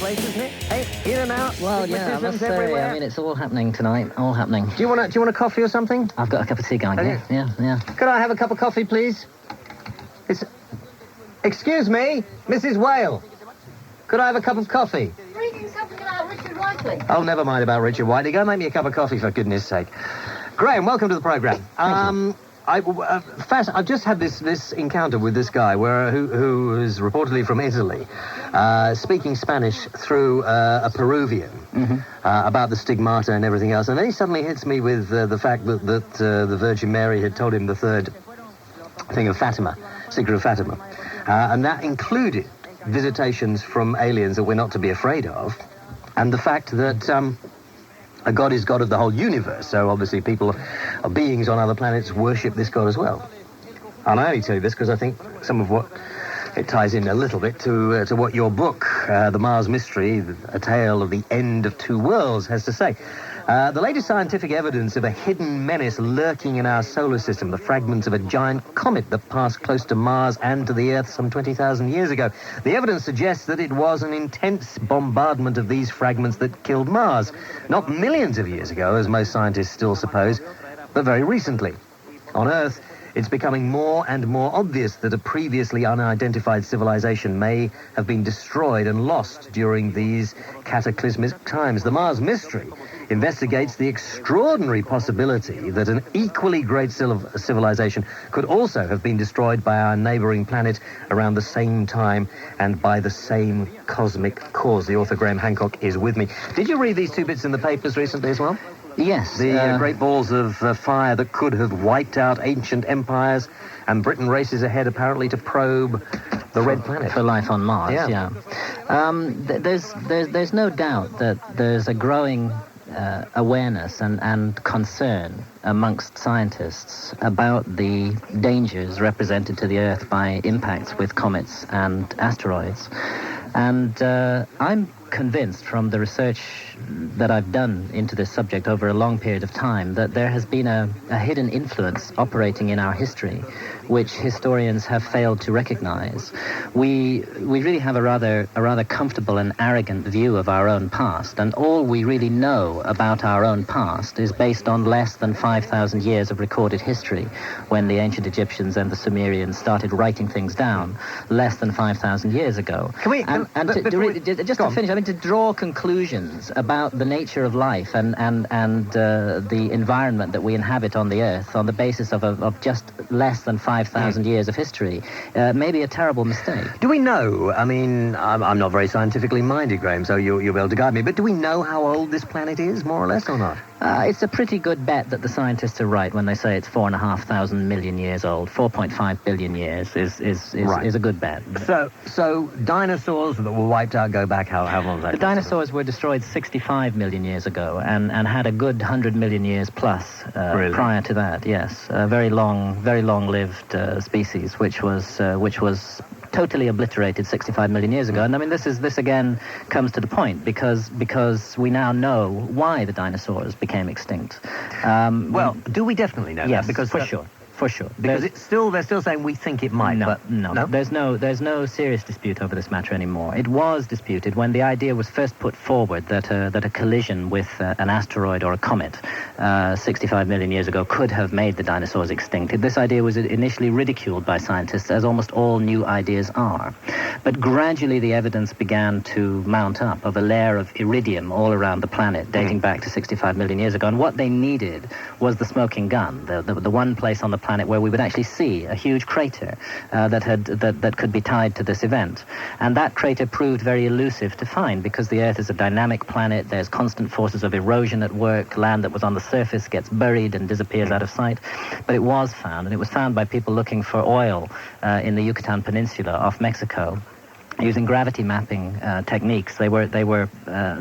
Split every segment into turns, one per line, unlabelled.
place, isn't it? Hey, in and out.
Well, yeah, I must say,
everywhere.
I mean, it's all happening tonight, all happening.
Do you want a coffee or something?
I've got a cup of tea going,
Okay.
yeah.
Could I have a cup of coffee, please? Excuse me, Mrs. Whale. Could I have a cup of coffee?
Reading something about Richard Whiteley.
Oh, never mind about Richard Whiteley. Go make me a cup of coffee, for goodness sake. Graham, welcome to the programme. I've just had this encounter with this guy who is reportedly from Italy, speaking Spanish through a Peruvian about the stigmata and everything else. And then he suddenly hits me with the fact that the Virgin Mary had told him the third thing of Fatima, secret of Fatima. And that included visitations from aliens that we're not to be afraid of, and the fact that a god is god of the whole universe, so obviously people or beings on other planets worship this god as well. And I only tell you this because I think some of what it ties in a little bit to what your book, The Mars Mystery, A Tale of the End of Two Worlds, has to say. The latest scientific evidence of a hidden menace lurking in our solar system, the fragments of a giant comet that passed close to Mars and to the Earth some 20,000 years ago. The evidence suggests that it was an intense bombardment of these fragments that killed Mars. Not millions of years ago, as most scientists still suppose, but very recently. On Earth, it's becoming more and more obvious that a previously unidentified civilization may have been destroyed and lost during these cataclysmic times. The Mars Mystery investigates the extraordinary possibility that an equally great civilization could also have been destroyed by our neighboring planet around the same time and by the same cosmic cause. The author Graham Hancock is with me. Did you read these two bits in the papers recently as well?
Yes.
The great balls of fire that could have wiped out ancient empires, and Britain races ahead apparently to probe the red planet.
For life on Mars, yeah. There's no doubt that there's a growing awareness and concern amongst scientists about the dangers represented to the Earth by impacts with comets and asteroids. And I'm convinced from the research that I've done into this subject over a long period of time that there has been a hidden influence operating in our history which historians have failed to recognize. We really have a rather comfortable and arrogant view of our own past, and all we really know about our own past is based on less than 5,000 years of recorded history, when the ancient Egyptians and the Sumerians started writing things down less than 5,000 years ago. Just to finish, I mean, to draw conclusions about the nature of life and the environment that we inhabit on the Earth on the basis of just less than 5,000 years of history may be a terrible mistake.
Do we know, I mean, I'm not very scientifically minded, Graham, so you'll be able to guide me, but do we know how old this planet is, more or less, or not?
It's a pretty good bet that the scientists are right when they say it's 4.5 million years old. 4.5 billion years is a good bet.
So dinosaurs that were wiped out go back how long was that?
The dinosaurs were destroyed 65 million years ago and had a good 100 million years plus prior to that, yes. A very long-lived species, which was totally obliterated 65 million years ago. And I mean, this again comes to the point because we now know why the dinosaurs became extinct.
Well, do we definitely know
yes,
that? Because
for sure.
Because they're still saying we think it might.
No,
but
no. There's no serious dispute over this matter anymore. It was disputed when the idea was first put forward that a collision with an asteroid or a comet 65 million years ago could have made the dinosaurs extinct. This idea was initially ridiculed by scientists, as almost all new ideas are. But gradually the evidence began to mount up of a layer of iridium all around the planet, dating back to 65 million years ago. And what they needed was the smoking gun, the one place on the planet where we would actually see a huge crater that could be tied to this event. And that crater proved very elusive to find because the Earth is a dynamic planet. There's constant forces of erosion at work. Land that was on the surface gets buried and disappears out of sight. But it was found, and it was found by people looking for oil in the Yucatan Peninsula off Mexico. Using gravity mapping techniques, they were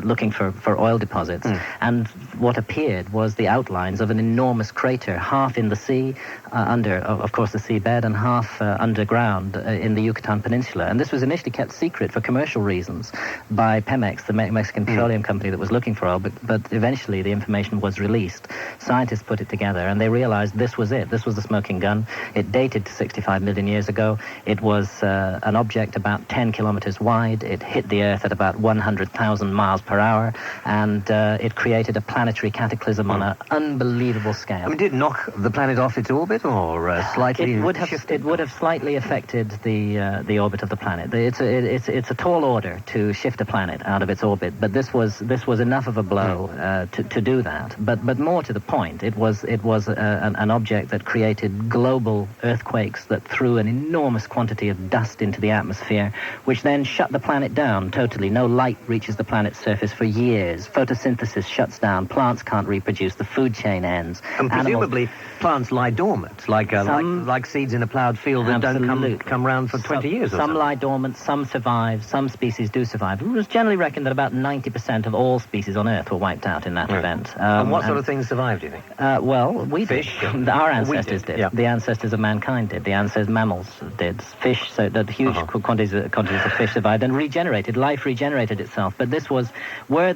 looking for oil deposits, and what appeared was the outlines of an enormous crater, half in the sea, under, of course, the seabed, and half underground in the Yucatan Peninsula. And this was initially kept secret for commercial reasons by Pemex, the Mexican petroleum company that was looking for oil, but eventually the information was released. Scientists put it together, and they realized this was it. This was the smoking gun. It dated to 65 million years ago. It was an object about 10 kilometers kilometers wide. It hit the Earth at about 100,000 miles per hour, and it created a planetary cataclysm on an unbelievable scale.
I mean, did it knock the planet off its orbit, or slightly?
It would have slightly affected the orbit of the planet. It's a tall order to shift a planet out of its orbit, but this was enough of a blow to do that. But more to the point, it was an object that created global earthquakes that threw an enormous quantity of dust into the atmosphere, which then shut the planet down totally. No light reaches the planet's surface for years. Photosynthesis shuts down. Plants can't reproduce. The food chain ends.
And presumably plants lie dormant, like seeds in a ploughed field that don't come round for 20 years or so.
Some lie dormant, some survive, some species do survive. It was generally reckoned that about 90% of all species on Earth were wiped out in that event.
And what sort of things survived, do you think?
Well, we
fish.
did. Our ancestors did.
Yeah.
The ancestors of mankind did. The ancestors mammals did. Fish, so that huge quantities of fish survived and regenerated. Life regenerated itself. But this was, were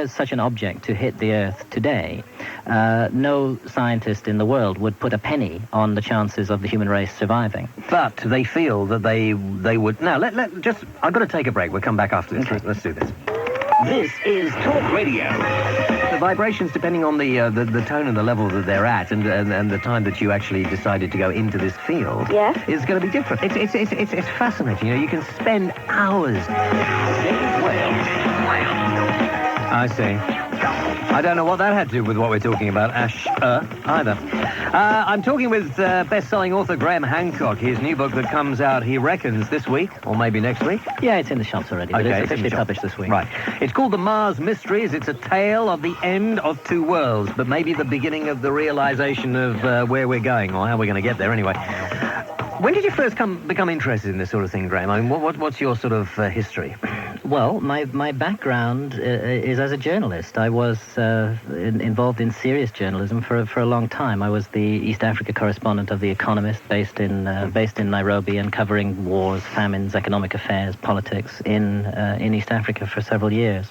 such an object to hit the Earth today, no scientist in the world would put a penny on the chances of the human race surviving.
But they feel that they would. Now, I've got to take a break. We'll come back after this.
Okay.
Let's do this.
This is Talk Radio.
The vibrations, depending on the tone and the level that they're at, and the time that you actually decided to go into this field, is going to be different. It's fascinating. You know, you can spend hours. I see. I don't know what that had to do with what we're talking about, Ash, either. I'm talking with best-selling author Graham Hancock. His new book that comes out, he reckons, this week, or maybe next week.
Yeah, it's in the shops already.
Okay,
it's officially published this week.
Right. It's called The Mars Mysteries. It's a tale of the end of two worlds, but maybe the beginning of the realization of where we're going, or how we're going to get there anyway. When did you first become interested in this sort of thing, Graham? I mean, what's your sort of history?
Well, my background is as a journalist. I was involved in serious journalism for a long time. I was the East Africa correspondent of The Economist, based in Nairobi, and covering wars, famines, economic affairs, politics in East Africa for several years.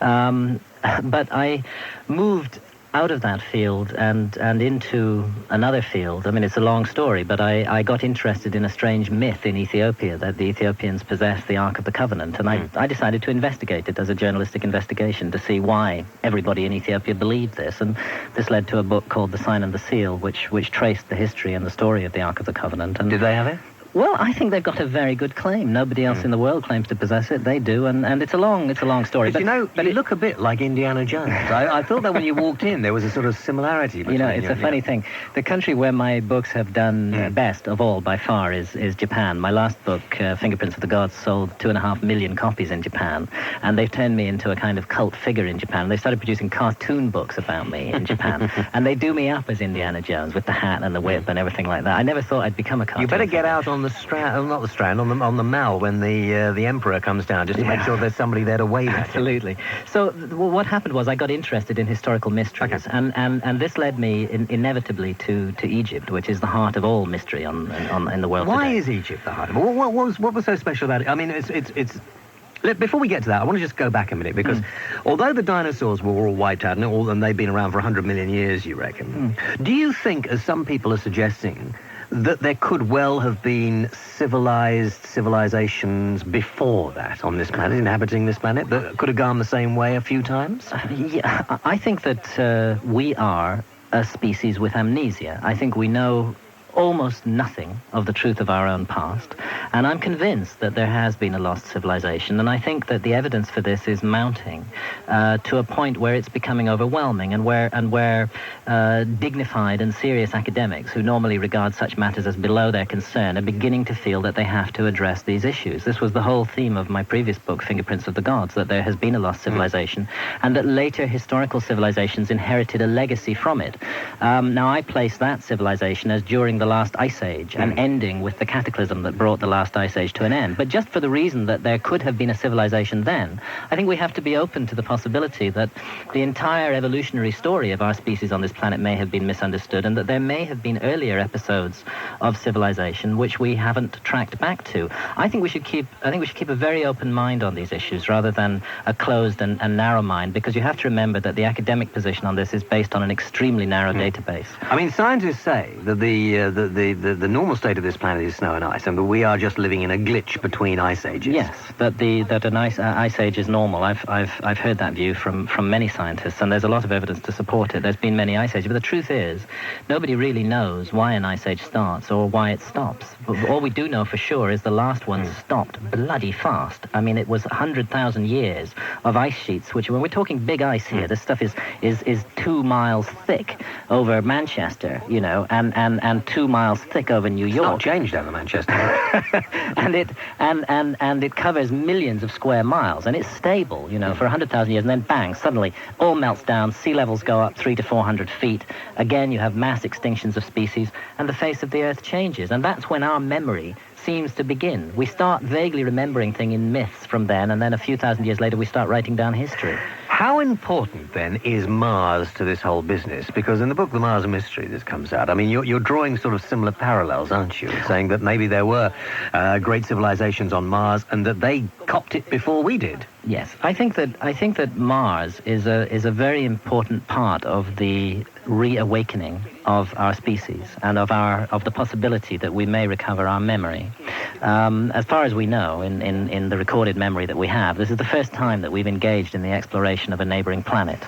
But I moved out of that field and into another field. I mean, it's a long story, but I got interested in a strange myth in Ethiopia, that the Ethiopians possessed the Ark of the Covenant, and I decided to investigate it as a journalistic investigation to see why everybody in Ethiopia believed this, and this led to a book called The Sign and the Seal, which traced the history and the story of the Ark of the Covenant. And
did they have it?
Well, I think they've got a very good claim. Nobody else in the world claims to possess it. They do, and it's a long story.
But you look a bit like Indiana Jones. I thought that when you walked in, there was a sort of similarity between
it's a funny thing. The country where my books have done best of all, by far, is Japan. My last book, Fingerprints of the Gods, sold 2.5 million copies in Japan, and they've turned me into a kind of cult figure in Japan. They started producing cartoon books about me in Japan, and they do me up as Indiana Jones with the hat and the whip and everything like that. I never thought I'd become a cartoon.
You better get out on the Strand, not the Strand, on the Mall when the Emperor comes down, just to make sure there's somebody there to wave at.
Absolutely. So what happened was I got interested in historical mysteries, and this led me inevitably to Egypt, which is the heart of all mystery in the world.
Why
today.
is Egypt the heart of it? What was so special about it? I mean, it's. Before we get to that, I want to just go back a minute, because although the dinosaurs were all wiped out and they've been around for 100 million years, you reckon, do you think, as some people are suggesting, that there could well have been civilizations before that on this planet, inhabiting this planet, that could have gone the same way a few times?
Yeah, I think that we are a species with amnesia. I think we know almost nothing of the truth of our own past, and I'm convinced that there has been a lost civilization, and I think that the evidence for this is mounting to a point where it's becoming overwhelming, and where dignified and serious academics who normally regard such matters as below their concern are beginning to feel that they have to address these issues. This was the whole theme of my previous book, Fingerprints of the Gods, that there has been a lost civilization, and that later historical civilizations inherited a legacy from it. Now, I place that civilization as during the last ice age, and ending with the cataclysm that brought the last ice age to an end. But just for the reason that there could have been a civilization then, I think we have to be open to the possibility that the entire evolutionary story of our species on this planet may have been misunderstood, and that there may have been earlier episodes of civilization which we haven't tracked back to. I think we should keep a very open mind on these issues, rather than a closed and narrow mind, because you have to remember that the academic position on this is based on an extremely narrow database.
I mean, scientists say that the the normal state of this planet is snow and ice, and that we are just living in a glitch between ice ages.
Yes, that an ice age is normal. I've heard that view from many scientists, and there's a lot of evidence to support it. There's been many ice ages, but the truth is, nobody really knows why an ice age starts or why it stops. But all we do know for sure is the last one stopped bloody fast. I mean, it was 100,000 years of ice sheets, which, when we're talking big ice here, this stuff is 2 miles thick over Manchester, you know, and 2 miles thick over New York.
It's not changed over Manchester.
and it covers millions of square miles, and it's stable, you know, for 100,000 years, and then bang, suddenly all melts down, sea levels go up 300 to 400 feet. Again, you have mass extinctions of species, and the face of the Earth changes, and that's when our memory seems to begin. We start vaguely remembering things in myths from then, and then a few thousand years later we start writing down history.
How important, then, is Mars to this whole business? Because in the book, The Mars Mystery, that comes out, I mean, you're drawing sort of similar parallels, aren't you? Saying that maybe there were great civilizations on Mars and that they copped it before we did.
Yes, I think that Mars is a very important part of the reawakening of our species and of the possibility that we may recover our memory. As far as we know, in the recorded memory that we have, this is the first time that we've engaged in the exploration of a neighboring planet.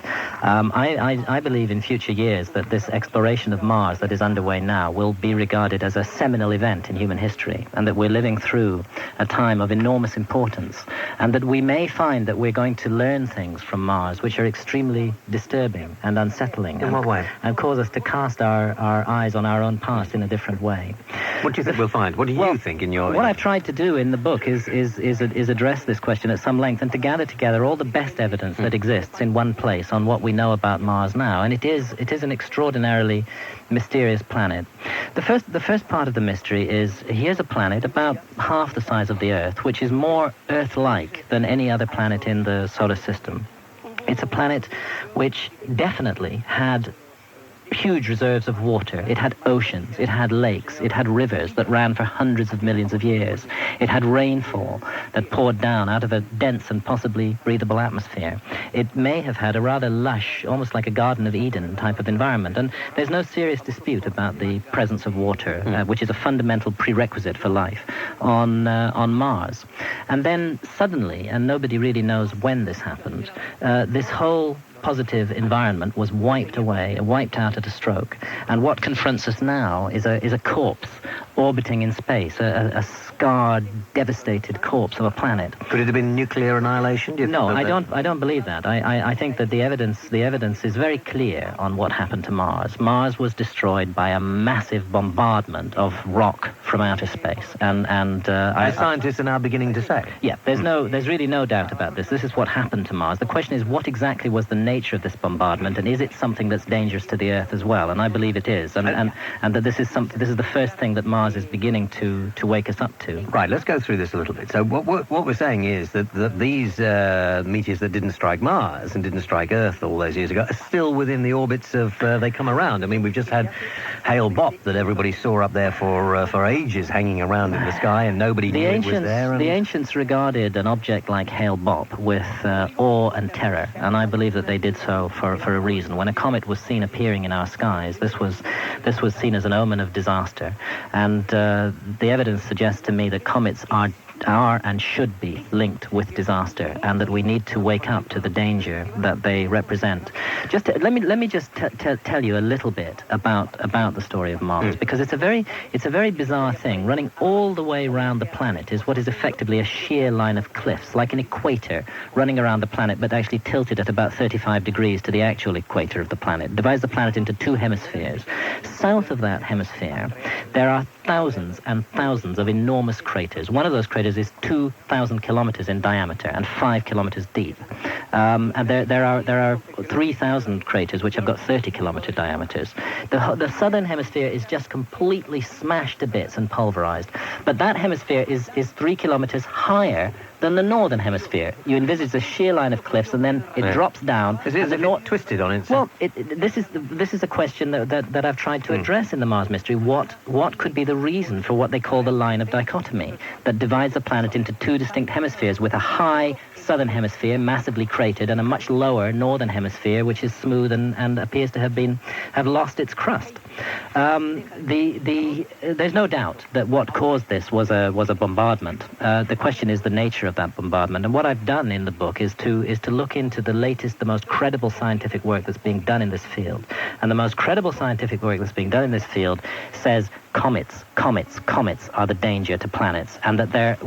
I believe in future years that this exploration of Mars that is underway now will be regarded as a seminal event in human history, and that we're living through a time of enormous importance, and that we may find that we're going to learn things from Mars which are extremely disturbing and unsettling.
In what way?
And cause us to cast our eyes on our own past in a different way.
What do you think we'll find? What do you think in your...
What I've tried to do in the book is address this question at some length and to gather together all the best evidence that exists in one place on what we know about Mars now. And it is an extraordinarily mysterious planet. The first part of the mystery is, here's a planet about half the size of the Earth, which is more Earth-like than any other planet in the solar system. It's a planet which definitely had huge reserves of water. It had oceans, it had lakes, it had rivers that ran for hundreds of millions of years. It had rainfall that poured down out of a dense and possibly breathable atmosphere. It may have had a rather lush, almost like a Garden of Eden type of environment, and there's no serious dispute about the presence of water, which is a fundamental prerequisite for life on Mars. And then suddenly, and nobody really knows when this happened, this whole positive environment was wiped away, wiped out at a stroke. And what confronts us now is a corpse orbiting in space, a scarred, devastated corpse of a planet.
Could it have been nuclear annihilation?
No, I don't believe that. I think that the evidence is very clear on what happened to Mars. Mars was destroyed by a massive bombardment of rock from outer space, and
scientists are now beginning to say.
Yeah, there's really no doubt about this. This is what happened to Mars. The question is, what exactly was the nature of this bombardment, and is it something that's dangerous to the Earth as well? And I believe it is, and that this is the first thing that Mars is beginning to wake us up to.
Right, let's go through this a little bit. So what we're saying is that these meteors that didn't strike Mars and didn't strike Earth all those years ago are still within the orbits of, they come around. I mean, we've just had Hale-Bopp that everybody saw up there for ages hanging around in the sky, and nobody knew it was there.
The ancients regarded an object like Hale-Bopp with awe and terror, and I believe that they did so for a reason. When a comet was seen appearing in our skies, this was seen as an omen of disaster, and the evidence suggests to me that comets are and should be linked with disaster, and that we need to wake up to the danger that they represent. Let me just tell you a little bit about the story of Mars, because it's a very bizarre thing. Running all the way around the planet is what is effectively a sheer line of cliffs, like an equator running around the planet, but actually tilted at about 35 degrees to the actual equator of the planet. It divides the planet into two hemispheres. South of that hemisphere, there are thousands and thousands of enormous craters. One of those craters is 2,000 kilometers in diameter and 5 kilometers deep. And there are 3,000 craters which have got 30-kilometer diameters. The southern hemisphere is just completely smashed to bits and pulverized. But that hemisphere is 3 kilometers higher than the northern hemisphere. You envisage a sheer line of cliffs, and then it drops down.
Is it twisted on it?
Well, this is a question that I've tried to address in the Mars Mystery. What could be the reason for what they call the line of dichotomy that divides the planet into two distinct hemispheres, with a high southern hemisphere massively cratered and a much lower northern hemisphere which is smooth and appears to have lost its crust? There's no doubt that what caused this was a bombardment. The question is the nature of that bombardment. And what I've done in the book is to look into the latest, the most credible scientific work that's being done in this field. And the most credible scientific work that's being done in this field says comets are the danger to planets, and that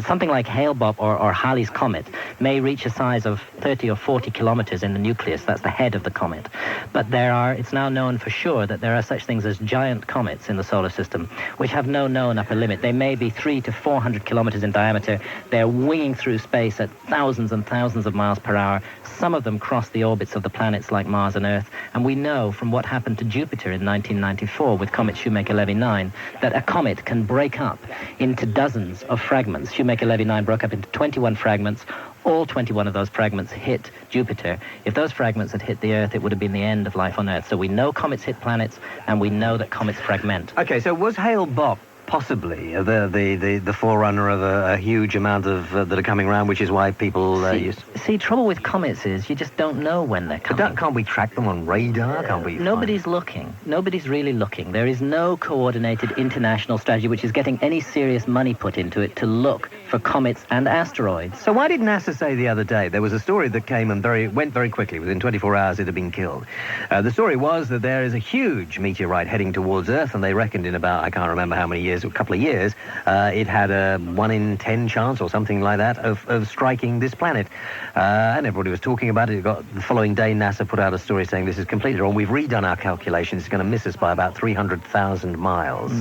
something like Hale-Bopp or Halley's Comet may reach a size of 30 or 40 kilometers in the nucleus. That's the head of the comet. But it's now known for sure that there are such things as giant comets in the solar system, which have no known upper limit. They may be 300 to 400 kilometers in diameter. They're winging through space at thousands and thousands of miles per hour. Some of them cross the orbits of the planets like Mars and Earth. And we know from what happened to Jupiter in 1994 with comet Shoemaker-Levy 9 that a comet can break up into dozens of fragments. Shoemaker-Levy 9 broke up into 21 fragments. All 21 of those fragments hit Jupiter. If those fragments had hit the Earth, it would have been the end of life on Earth. So we know comets hit planets, and we know that comets fragment.
Okay, so was Hale-Bopp possibly the forerunner of a huge amount of that are coming around, which is why people use...
See, trouble with comets is you just don't know when they're coming.
But can't we track them on radar? Can't we?
Nobody's looking. Nobody's really looking. There is no coordinated international strategy which is getting any serious money put into it to look for comets and asteroids.
So why did NASA say the other day, there was a story that came and went very quickly, within 24 hours it had been killed. The story was that there is a huge meteorite heading towards Earth, and they reckoned in about, I can't remember how many years, a couple of years, it had a 1 in 10 chance or something like that of striking this planet. And everybody was talking about it. The following day, NASA put out a story saying this is completely wrong. We've redone our calculations. It's going to miss us by about 300,000 miles.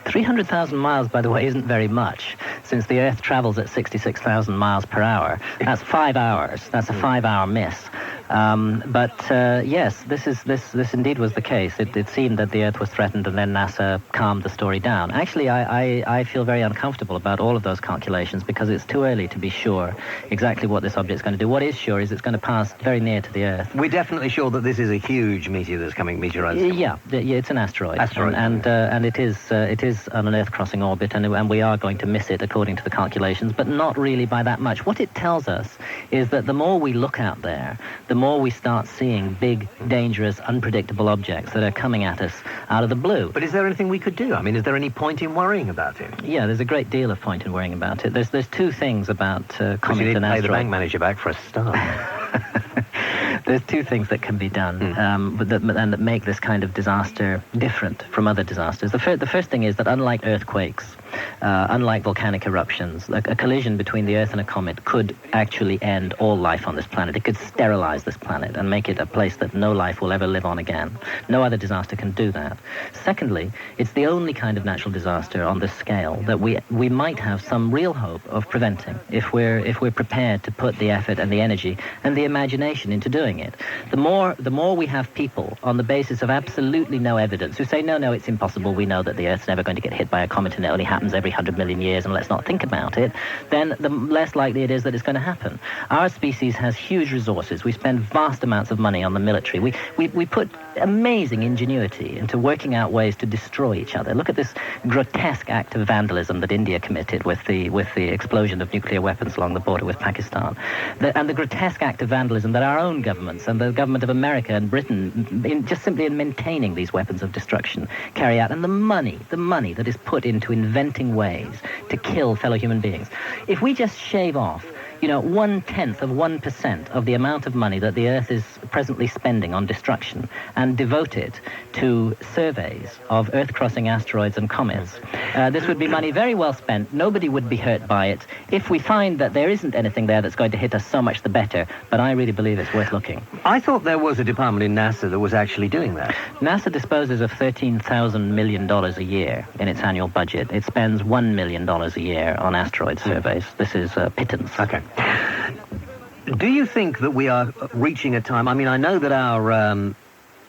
300,000 miles, by the way, isn't very much. Since the Earth travels at 66,000 miles per hour, that's 5 hours. That's a 5-hour miss. Yes, this indeed was the case. It seemed that the Earth was threatened, and then NASA calmed the story down. Actually, I feel very uncomfortable about all of those calculations because it's too early to be sure exactly what this object's going to do. What is sure is it's going to pass very near to the Earth.
We're definitely sure that this is a huge meteor that's coming, meteorite.
Yeah, it's an asteroid. And it is on an Earth-crossing orbit, and we are going to miss it according to the calculations, but not really by that much. What it tells us is that the more we look out there, the more we start seeing big, dangerous, unpredictable objects that are coming at us out of the blue.
But is there anything we could do? I mean, is there any point in worrying about it?
Yeah, there's a great deal of point in worrying about it. There's two things about comets and asteroids.
You need to pay the bank manager back for a start.
There's two things that can be done that make this kind of disaster different from other disasters. The first thing is that unlike earthquakes, unlike volcanic eruptions, a collision between the Earth and a comet could actually end all life on this planet. It could sterilize this planet and make it a place that no life will ever live on again. No other disaster can do that. Secondly, it's the only kind of natural disaster on this scale that we might have some real hope of preventing if we're prepared to put the effort and the energy and the imagination into doing it. The more we have people on the basis of absolutely no evidence who say, no, it's impossible, we know that the Earth's never going to get hit by a comet and it only happens every 100 million years and let's not think about it, then the less likely it is that it's going to happen. Our species has huge resources. We spend vast amounts of money on the military. We put amazing ingenuity into working out ways to destroy each other. Look at this grotesque act of vandalism that India committed with the explosion of nuclear weapons along the border with Pakistan. And the grotesque act of vandalism that our own governments and the government of America and Britain, just simply in maintaining these weapons of destruction, carry out. And the money that is put into inventing ways to kill fellow human beings. If we just shave off 1/10 of the amount of money that the Earth is presently spending on destruction and devote it to surveys of Earth-crossing asteroids and comets, this would be money very well spent. Nobody would be hurt by it. If we find that there isn't anything there that's going to hit us, so much the better. But I really believe it's worth looking.
I thought there was a department in NASA that was actually doing that.
NASA disposes of $13,000 million a year in its annual budget. It spends $1 million a year on asteroid surveys. This is pittance.
Okay. Do you think that we are reaching a time? I mean, I know that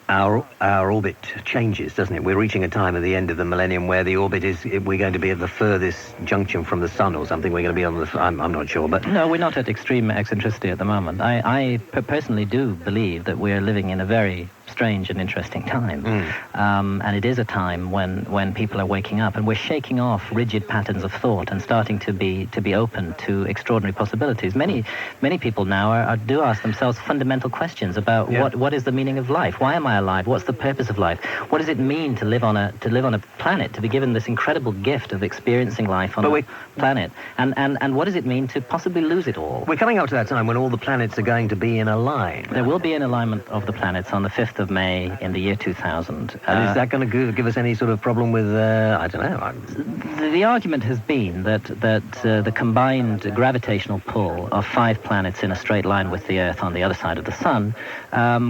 our orbit changes, doesn't it? We're reaching a time at the end of the millennium where the orbit we're going to be at the furthest junction from the sun or something. We're going to be on I'm not sure, but...
No, we're not at extreme eccentricity at the moment. I personally do believe that we're living in a very strange and interesting time. And it is a time when people are waking up and we're shaking off rigid patterns of thought and starting to be open to extraordinary possibilities. Many people now do ask themselves fundamental questions about what is the meaning of life? Why am I alive? What's the purpose of life? What does it mean to live on a planet, to be given this incredible gift of experiencing life on a planet? And what does it mean to possibly lose it all?
We're coming up to that time when all the planets are going to be in a line.
There will be an alignment of the planets on the 5th of May in the year 2000.
And is that going to give us any sort of problem with, I don't know?
The argument has been that the combined gravitational pull of 5 planets in a straight line with the Earth on the other side of the Sun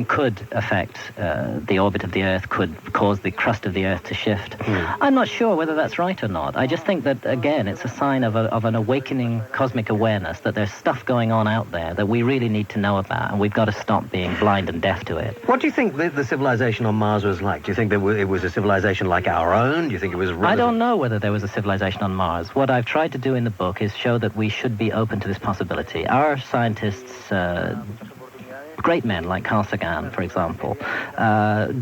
could affect the orbit of the Earth, could cause the crust of the Earth to shift. I'm not sure whether that's right or not. I just think that, again, it's a sign of an awakening cosmic awareness that there's stuff going on out there that we really need to know about, and we've got to stop being blind and deaf to it.
What do you think the civilization on Mars was like? Do you think it was a civilization like our own? Do you think it was...
I don't know whether there was a civilization on Mars. What I've tried to do in the book is show that we should be open to this possibility. Our scientists... great men like Carl Sagan, for example,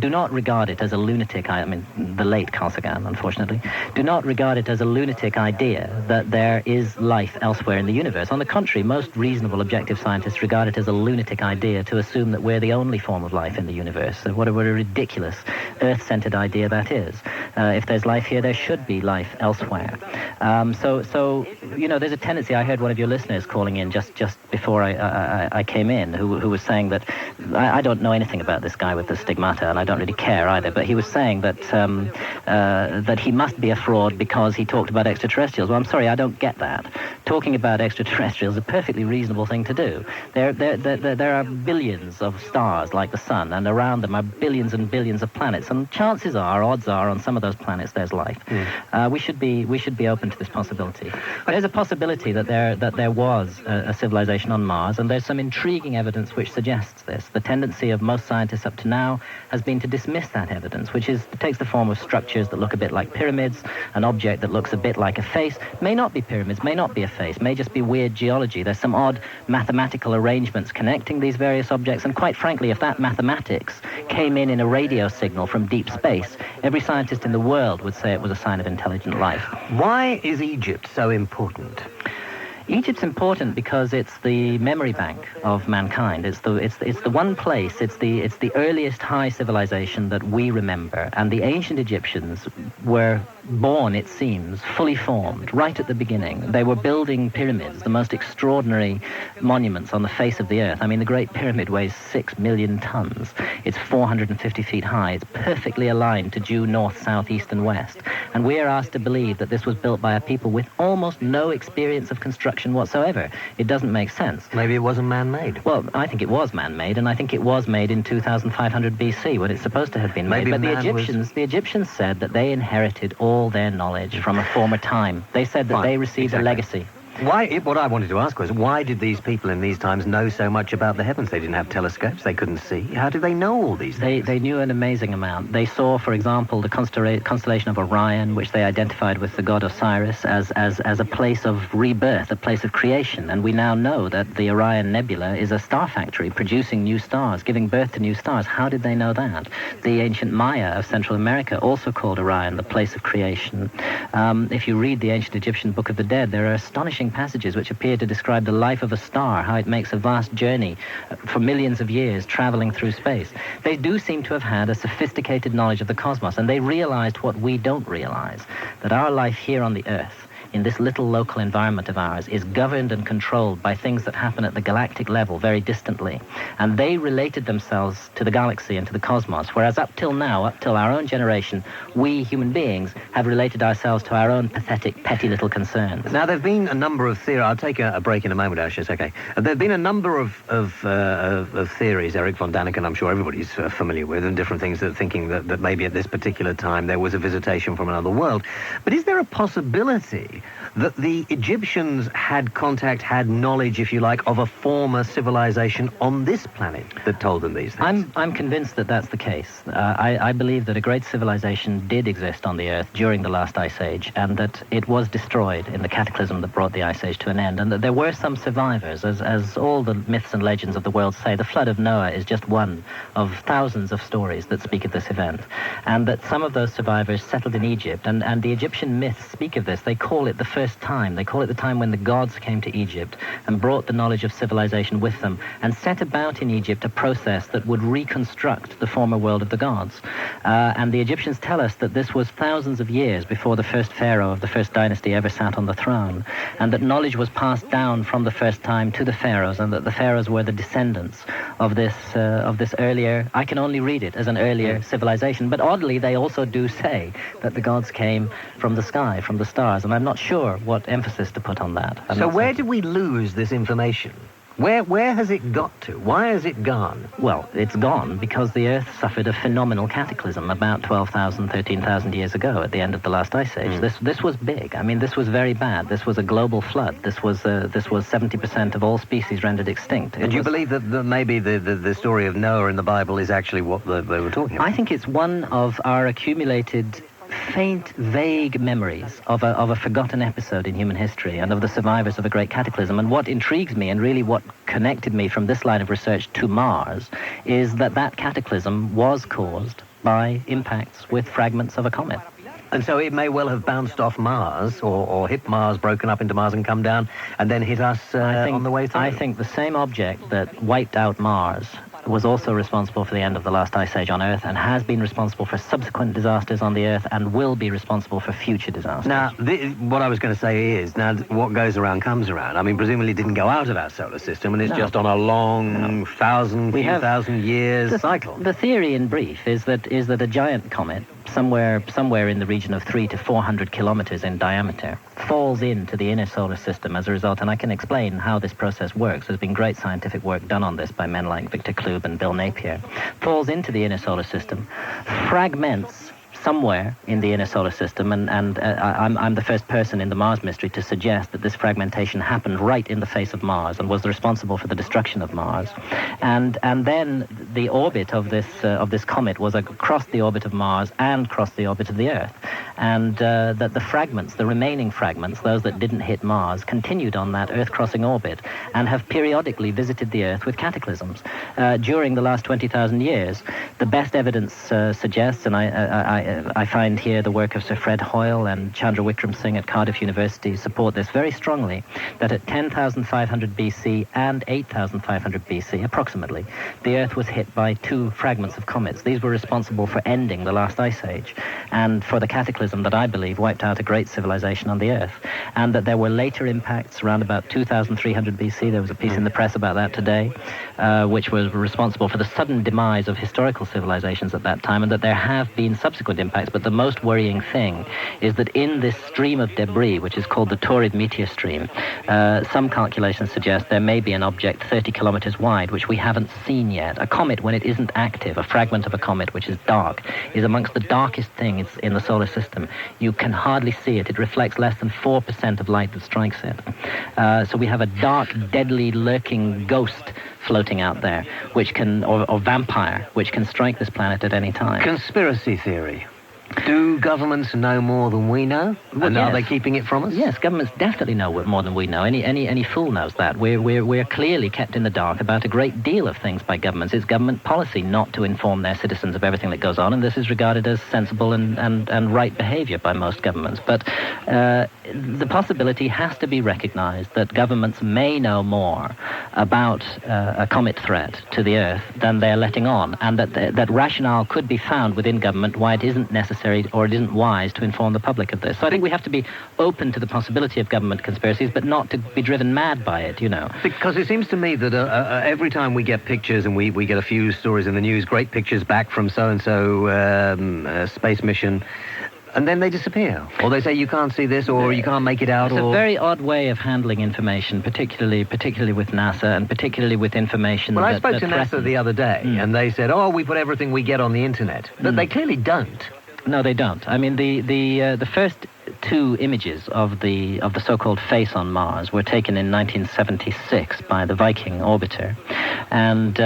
do not regard it as a lunatic, I mean, the late Carl Sagan, unfortunately, do not regard it as a lunatic idea that there is life elsewhere in the universe. On the contrary, most reasonable objective scientists regard it as a lunatic idea to assume that we're the only form of life in the universe. What a ridiculous, Earth-centered idea that is. If there's life here, there should be life elsewhere. So you know, there's a tendency, I heard one of your listeners calling in just before I came in, who was saying that I don't know anything about this guy with the stigmata, and I don't really care either, but he was saying that that he must be a fraud because he talked about extraterrestrials. Well, I'm sorry, I don't get that. Talking about extraterrestrials is a perfectly reasonable thing to do. There are billions of stars like the sun, and around them are billions and billions of planets, and chances are, odds are, on some of those planets there's life. We should be open to this possibility. There's a possibility that there was a civilization on Mars, and there's some intriguing evidence which suggests this. The tendency of most scientists up to now has been to dismiss that evidence, which takes the form of structures that look a bit like pyramids, an object that looks a bit like a face, may not be pyramids, may not be a face, may just be weird geology. There's some odd mathematical arrangements connecting these various objects, and quite frankly, if that mathematics came in a radio signal from deep space, every scientist in the world would say it was a sign of intelligent life.
Why is Egypt so important?
Egypt's important because it's the memory bank of mankind. It's the one place. It's the earliest high civilization that we remember. And the ancient Egyptians were born, it seems, fully formed right at the beginning. They were building pyramids, the most extraordinary monuments on the face of the earth. I mean, the Great Pyramid weighs 6 million tons. It's 450 feet high. It's perfectly aligned to due north, south, east, and west. And we are asked to believe that this was built by a people with almost no experience of construction whatsoever. It doesn't make sense.
Maybe it wasn't man-made.
Well, I think it was man-made, and I think it was made in 2500 BC when it's supposed to have been made. But the Egyptians said that they inherited all their knowledge from a former time. They said that they received a legacy.
What I wanted to ask was, why did these people in these times know so much about the heavens? They didn't have telescopes, they couldn't see. How did they know all these things?
They knew an amazing amount. They saw, for example, the constellation of Orion, which they identified with the god Osiris as a place of rebirth, a place of creation. And we now know that the Orion Nebula is a star factory producing new stars, giving birth to new stars. How did they know that? The ancient Maya of Central America also called Orion the place of creation. If you read the ancient Egyptian Book of the Dead, there are astonishing passages which appear to describe the life of a star, how it makes a vast journey for millions of years traveling through space. They do seem to have had a sophisticated knowledge of the cosmos, and they realized what we don't realize, that our life here on the Earth, in this little local environment of ours, is governed and controlled by things that happen at the galactic level very distantly. And they related themselves to the galaxy and to the cosmos, whereas up till now, up till our own generation, we human beings have related ourselves to our own pathetic, petty little concerns.
Now, there have been a number of theories. I'll take a break in a moment, Ash, it's okay. There have been a number of theories, Eric von Daniken, I'm sure everybody's familiar with, and different things that are thinking that maybe at this particular time there was a visitation from another world. But is there a possibility say that the Egyptians had contact, had knowledge, if you like, of a former civilization on this planet that told them these things?
I'm convinced that that's the case. I believe that a great civilization did exist on the Earth during the last ice age, and that it was destroyed in the cataclysm that brought the ice age to an end, and that there were some survivors. As all the myths and legends of the world say, the flood of Noah is just one of thousands of stories that speak of this event, and that some of those survivors settled in Egypt, and the Egyptian myths speak of this. They call it the first time. They call it the time when the gods came to Egypt and brought the knowledge of civilization with them and set about in Egypt a process that would reconstruct the former world of the gods. And the Egyptians tell us that this was thousands of years before the first pharaoh of the first dynasty ever sat on the throne, and that knowledge was passed down from the first time to the pharaohs, and that the pharaohs were the descendants of this earlier, I can only read it as an earlier civilization. But oddly, they also do say that the gods came from the sky, from the stars, and I'm not sure what emphasis to put on that.
So where did we lose this information? Where has it got to? Why has it gone?
Well, it's gone because the Earth suffered a phenomenal cataclysm about 12,000, 13,000 years ago at the end of the last ice age. This was big. I mean, this was very bad. This was a global flood. This was 70% of all species rendered extinct.
And do you believe that maybe the story of Noah in the Bible is actually what they were talking about?
I think it's one of our accumulated faint, vague memories of a forgotten episode in human history and of the survivors of a great cataclysm. And what intrigues me, and really what connected me from this line of research to Mars, is that cataclysm was caused by impacts with fragments of a comet.
And so it may well have bounced off Mars, or hit Mars, broken up into Mars and come down, and then hit us on the way through.
I think the same object that wiped out Mars was also responsible for the end of the last ice age on Earth, and has been responsible for subsequent disasters on the Earth, and will be responsible for future disasters.
Now, what I was going to say is, now what goes around comes around. I mean, presumably it didn't go out of our solar system, and it's just on a long thousand years cycle.
The theory, in brief, is that a giant comet, somewhere in the region of 300 to 400 kilometers in diameter, falls into the inner solar system as a result, and I can explain how this process works. There's been great scientific work done on this by men like Victor Klube and Bill Napier. Falls into the inner solar system, fragments somewhere in the inner solar system, and I'm the first person in the Mars mystery to suggest that this fragmentation happened right in the face of Mars and was responsible for the destruction of Mars. And then the orbit of this comet was across the orbit of Mars and across the orbit of the Earth, and that the fragments, the remaining fragments, those that didn't hit Mars, continued on that Earth-crossing orbit and have periodically visited the Earth with cataclysms. During the last 20,000 years, the best evidence suggests, and I find here the work of Sir Fred Hoyle and Chandra Wickrem Singh at Cardiff University support this very strongly, that at 10,500 BC and 8,500 BC, approximately, the Earth was hit by two fragments of comets. These were responsible for ending the last ice age and for the cataclysm that I believe wiped out a great civilization on the Earth, and that there were later impacts around about 2,300 BC. There was a piece in the press about that today, which was responsible for the sudden demise of historical civilizations at that time, and that there have been subsequent impacts. But the most worrying thing is that in this stream of debris, which is called the Torrid meteor stream, some calculations suggest there may be an object 30 kilometers wide, which we haven't seen yet. A comet, when it isn't active, a fragment of a comet which is dark, is amongst the darkest things in the solar system. You can hardly see it. It reflects less than 4% of light that strikes it. So we have a dark, deadly, lurking ghost floating out there, which can, or vampire, which can strike this planet at any time.
Conspiracy theory. Do governments know more than we know? And
yes.
Are they keeping it from us?
Yes, governments definitely know more than we know. Any fool knows that. We're clearly kept in the dark about a great deal of things by governments. It's government policy not to inform their citizens of everything that goes on, and this is regarded as sensible and right behavior by most governments. But the possibility has to be recognized that governments may know more about a comet threat to the Earth than they're letting on, and that rationale could be found within government why it isn't necessary or it isn't wise to inform the public of this. So I think we have to be open to the possibility of government conspiracies, but not to be driven mad by it, you know.
Because it seems to me that every time we get pictures, and we get a few stories in the news, great pictures back from so-and-so space mission, and then they disappear. Or they say you can't see this, or you can't make it out.
It's a very odd way of handling information, particularly with NASA, and particularly with information
Well, I spoke to NASA the other day, and they said, we put everything we get on the internet. But they clearly don't.
No, they don't. I mean, the first two images of the so-called face on Mars were taken in 1976 by the Viking orbiter, and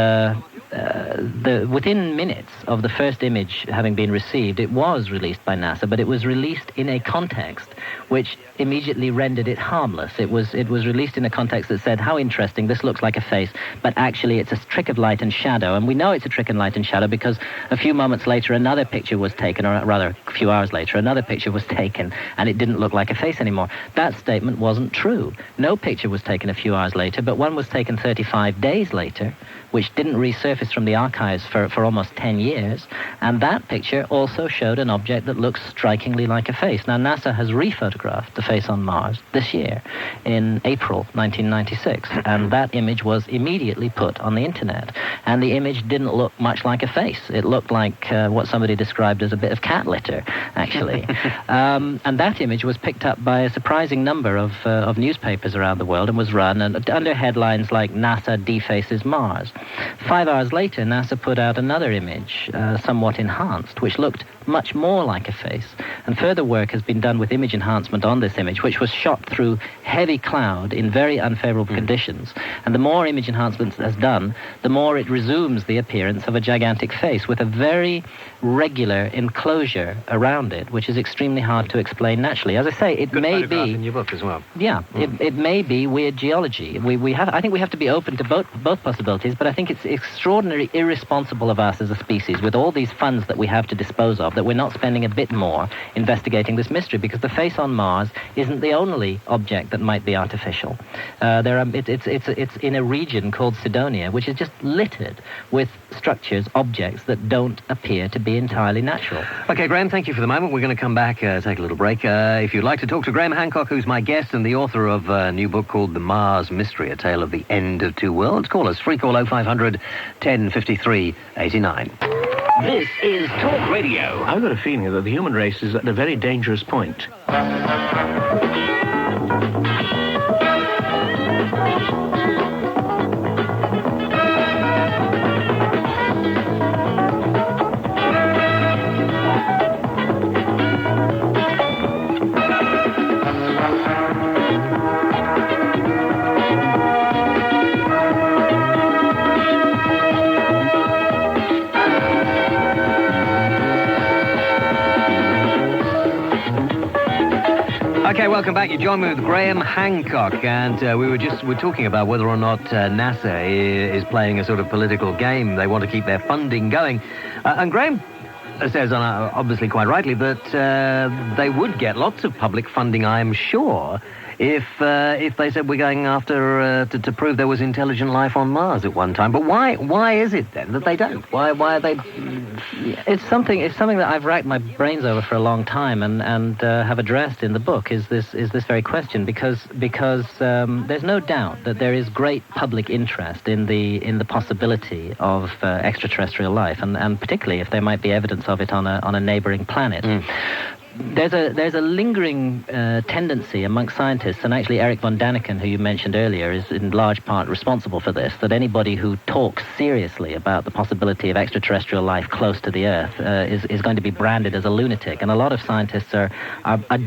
within minutes of the first image having been received, it was released by NASA, but it was released in a context which immediately rendered it harmless. It was released in a context that said, how interesting, this looks like a face, but actually it's a trick of light and shadow. And we know it's a trick of light and shadow because a few moments later another picture was taken, or rather a few hours later another picture was taken, and it didn't look like a face anymore. That statement wasn't true. No picture was taken a few hours later, but one was taken 35 days later, which didn't resurface from the archives for almost 10 years, and that picture also showed an object that looks strikingly like a face. Now, NASA has rephotographed the face on Mars this year, in April 1996, and that image was immediately put on the internet, and the image didn't look much like a face. It looked like what somebody described as a bit of cat litter, actually. And that image was picked up by a surprising number of newspapers around the world and was run under headlines like NASA defaces Mars. 5 hours later, NASA put out another image, somewhat enhanced, which looked much more like a face. And further work has been done with image enhancement on this image, which was shot through heavy cloud in very unfavorable conditions. And the more image enhancement is done, the more it resumes the appearance of a gigantic face with a very regular enclosure around it, which is extremely hard to explain naturally. As I say, it
Good
may
photograph
be...
in your book as well.
Yeah, it may be weird geology. I think we have to be open to both possibilities, but I think it's extraordinarily irresponsible of us as a species, with all these funds that we have to dispose of, that we're not spending a bit more investigating this mystery, because the face on Mars isn't the only object that might be artificial. It's in a region called Cydonia, which is just littered with structures, objects that don't appear to be entirely natural.
Okay, Graham, thank you for the moment. We're going to come back, take a little break. If you'd like to talk to Graham Hancock, who's my guest and the author of a new book called The Mars Mystery, A Tale of the End of Two Worlds, call us. Free call 0500 1053 89.
This is Talk Radio.
I've got a feeling that the human race is at a very dangerous point.
Okay, welcome back. You join me with Graham Hancock, and we're talking about whether or not NASA is playing a sort of political game. They want to keep their funding going. And Graham says, obviously quite rightly, that they would get lots of public funding, I'm sure, if they said we're going after to prove there was intelligent life on Mars at one time. But why is it then that they don't? Why are they?
It's something that I've racked my brains over for a long time and have addressed in the book. Is this very question, because there's no doubt that there is great public interest in the possibility of extraterrestrial life, and particularly if there might be evidence of it on a neighboring planet. There's a lingering tendency amongst scientists, and actually Eric von Daniken, who you mentioned earlier, is in large part responsible for this, that anybody who talks seriously about the possibility of extraterrestrial life close to the Earth is going to be branded as a lunatic. And a lot of scientists are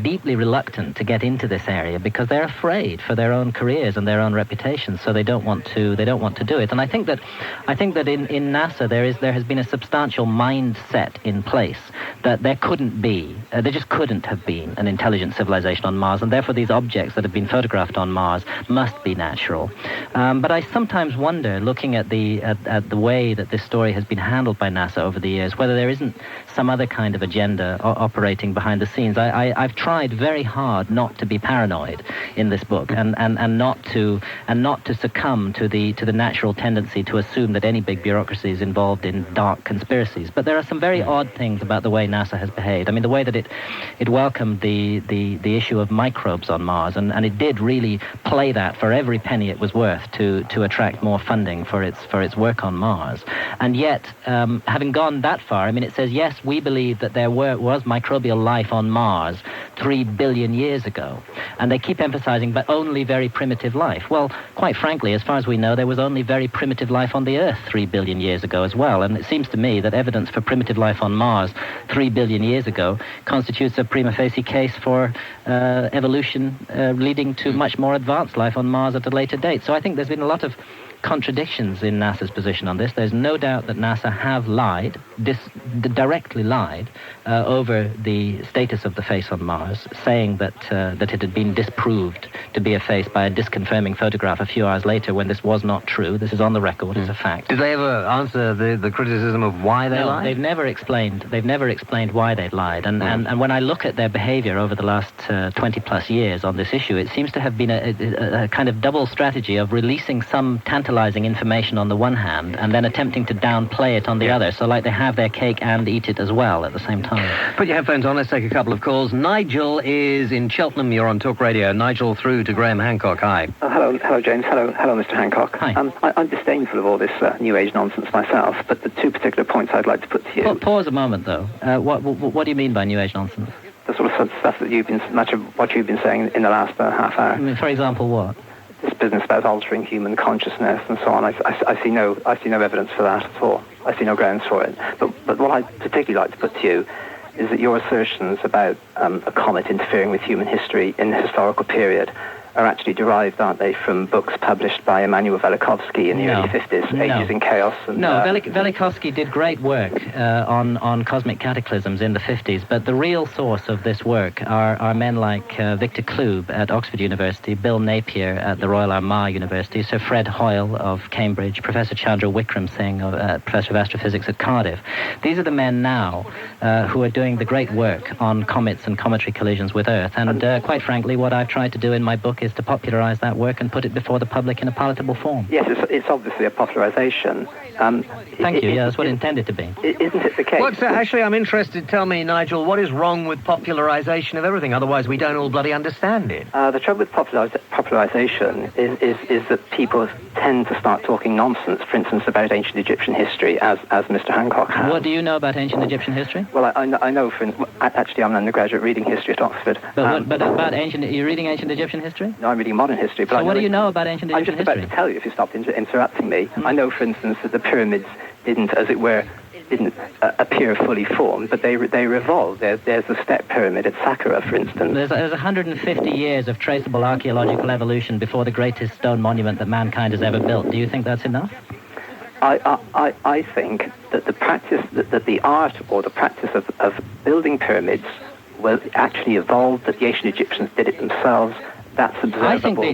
deeply reluctant to get into this area because they're afraid for their own careers and their own reputations, so they don't want to do it. And I think that in NASA there has been a substantial mindset in place that there couldn't be, there just couldn't have been an intelligent civilization on Mars, and therefore these objects that have been photographed on Mars must be natural. But I sometimes wonder, looking at the way that this story has been handled by NASA over the years, whether there isn't some other kind of agenda operating behind the scenes. I've tried very hard not to be paranoid in this book, and not to succumb to the natural tendency to assume that any big bureaucracy is involved in dark conspiracies. But there are some very odd things about the way NASA has behaved. I mean, the way that it welcomed the issue of microbes on Mars, and it did really play that for every penny it was worth to attract more funding for its work on Mars. And yet, having gone that far, I mean, it says, yes, we believe that there was microbial life on Mars 3 billion years ago. And they keep emphasizing, but only very primitive life. Well, quite frankly, as far as we know, there was only very primitive life on the Earth 3 billion years ago as well. And it seems to me that evidence for primitive life on Mars 3 billion years ago constitutes a prima facie case for evolution leading to much more advanced life on Mars at a later date. So I think there's been a lot of contradictions in NASA's position on this. There's no doubt that NASA have lied, directly lied, over the status of the face on Mars, saying that it had been disproved to be a face by a disconfirming photograph a few hours later when this was not true. This is on the record, it's a fact.
Did they ever answer the criticism of why they lied?
They've never explained why they'd lied. And when I look at their behavior over the last 20 plus years on this issue, it seems to have been a kind of double strategy of releasing some tantalizing information on the one hand and then attempting to downplay it on the other, so like they have their cake and eat it as well at the same time.
Put your headphones on, let's take a couple of calls. Nigel is in Cheltenham, you're on Talk Radio. Nigel through to Graham Hancock, hi.
Hello James, hello Mr. Hancock.
Hi.
I'm disdainful of all this New Age nonsense myself, but the two particular points I'd like to put to you...
Pause a moment though. What do you mean by New Age nonsense?
The sort of stuff that much of what you've been saying in the last half hour.
I mean, for example, what?
This business about altering human consciousness and so on. I see no evidence for that at all. I see no grounds for it. But what I'd particularly like to put to you is that your assertions about a comet interfering with human history in the historical period are actually derived, aren't they, from books published by Immanuel Velikovsky in the early 50s, Ages in Chaos. And,
Velikovsky did great work on cosmic cataclysms in the 50s, but the real source of this work are men like Victor Klube at Oxford University, Bill Napier at the Royal Armagh University, Sir Fred Hoyle of Cambridge, Professor Chandra Wickram Singh, Professor of Astrophysics at Cardiff. These are the men now who are doing the great work on comets and cometary collisions with Earth, and quite frankly, what I've tried to do in my book is to popularize that work and put it before the public in a palatable form.
Yes, it's obviously a popularization.
Thank you, that's what it intended to be.
Isn't it the case?
Actually, I'm interested, tell me, Nigel, what is wrong with popularization of everything? Otherwise, we don't all bloody understand it.
The trouble with popularization is that people tend to start talking nonsense, for instance, about ancient Egyptian history, as Mr. Hancock has.
What do you know about ancient Egyptian history?
Well, I know, actually, I'm an undergraduate reading history at Oxford.
But about ancient, you're reading ancient Egyptian history?
No, I'm reading modern history. But
so what do you know about ancient Egyptian history?
I'm just about to tell you if you stopped interrupting me. I know, for instance, that the pyramids didn't appear fully formed, but they revolved. There's the step pyramid at Saqqara, for instance.
There's 150 years of traceable archaeological evolution before the greatest stone monument that mankind has ever built. Do you think that's enough?
I think that the practice, that the art or the practice of building pyramids was actually evolved, that the ancient Egyptians did it themselves. That's observable.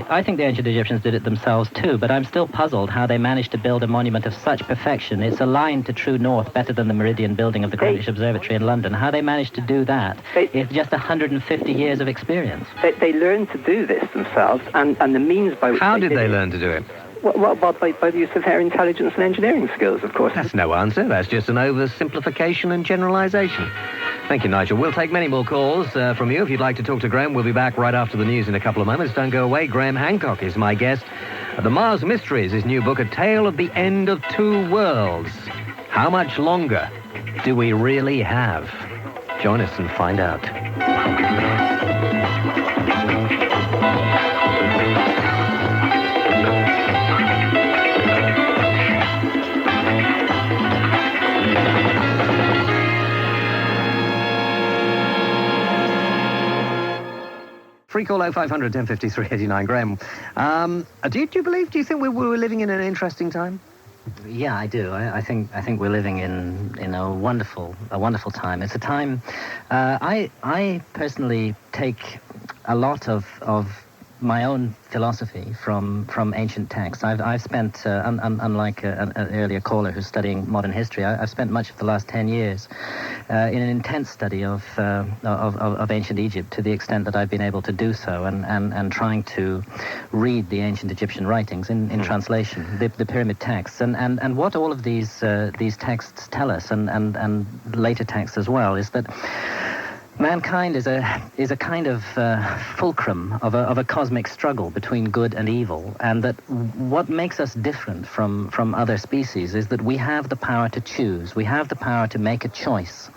I think the ancient Egyptians did it themselves too, but I'm still puzzled how they managed to build a monument of such perfection. It's aligned to true north better than the Meridian building of the Greenwich Observatory in London. How they managed to do that is just 150 years of experience.
They learned to do this themselves, and the means by which
How did they learn to do it?
Well, by the use of their intelligence and engineering skills, of course.
That's no answer. That's just an oversimplification and generalization. Thank you, Nigel. We'll take many more calls from you. If you'd like to talk to Graham, we'll be back right after the news in a couple of moments. Don't go away. Graham Hancock is my guest. The Mars Mysteries, his new book, A Tale of the End of Two Worlds. How much longer do we really have? Join us and find out. 0500 1053 89. Graham, do you think we were living in an interesting time?
Yeah, I do. I think we're living in a wonderful time. It's a time. I personally take a lot of my own philosophy from ancient texts. I've spent, unlike an earlier caller who's studying modern history, I've spent much of the last 10 years in an intense study of ancient Egypt, to the extent that I've been able to do so, and trying to read the ancient Egyptian writings in translation, the pyramid texts, and what all of these texts tell us, and later texts as well, is that Mankind is a kind of fulcrum of a cosmic struggle between good and evil, and that what makes us different from other species is that we have the power to choose. We have the power to make a choice.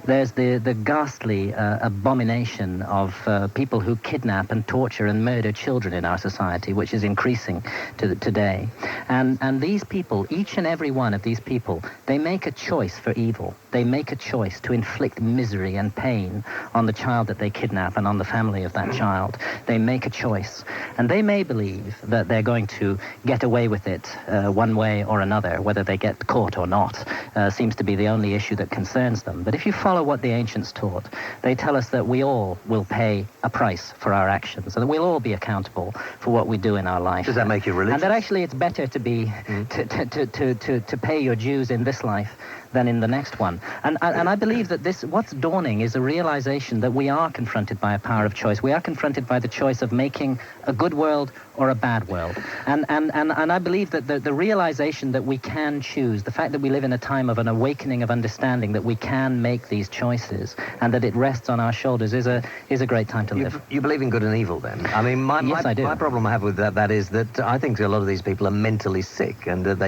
There's the ghastly abomination of people who kidnap and torture and murder children in our society, which is increasing today. And these people, each and every one of these people, they make a choice for evil. They make a choice to inflict misery and pain on the child that they kidnap and on the family of that child. They make a choice. And they may believe that they're going to get away with it one way or another. Whether they get caught or not seems to be the only issue that concerns them. But if you follow what the ancients taught, they tell us that we all will pay a price for our actions, and that we'll all be accountable for what we do in our life.
Does that make you religious?
And that actually it's better to be to pay your dues in this life than in the next one. And I believe that what's dawning is a realization that we are confronted by a power of choice. We are confronted by the choice of making a good world or a bad world. And I believe that the realization that we can choose, the fact that we live in a time of an awakening of understanding that we can make these choices and that it rests on our shoulders is a great time to live.
You believe in good and evil, then? I mean,
Yes, I do.
My problem I have with that is that I think a lot of these people are mentally sick, and that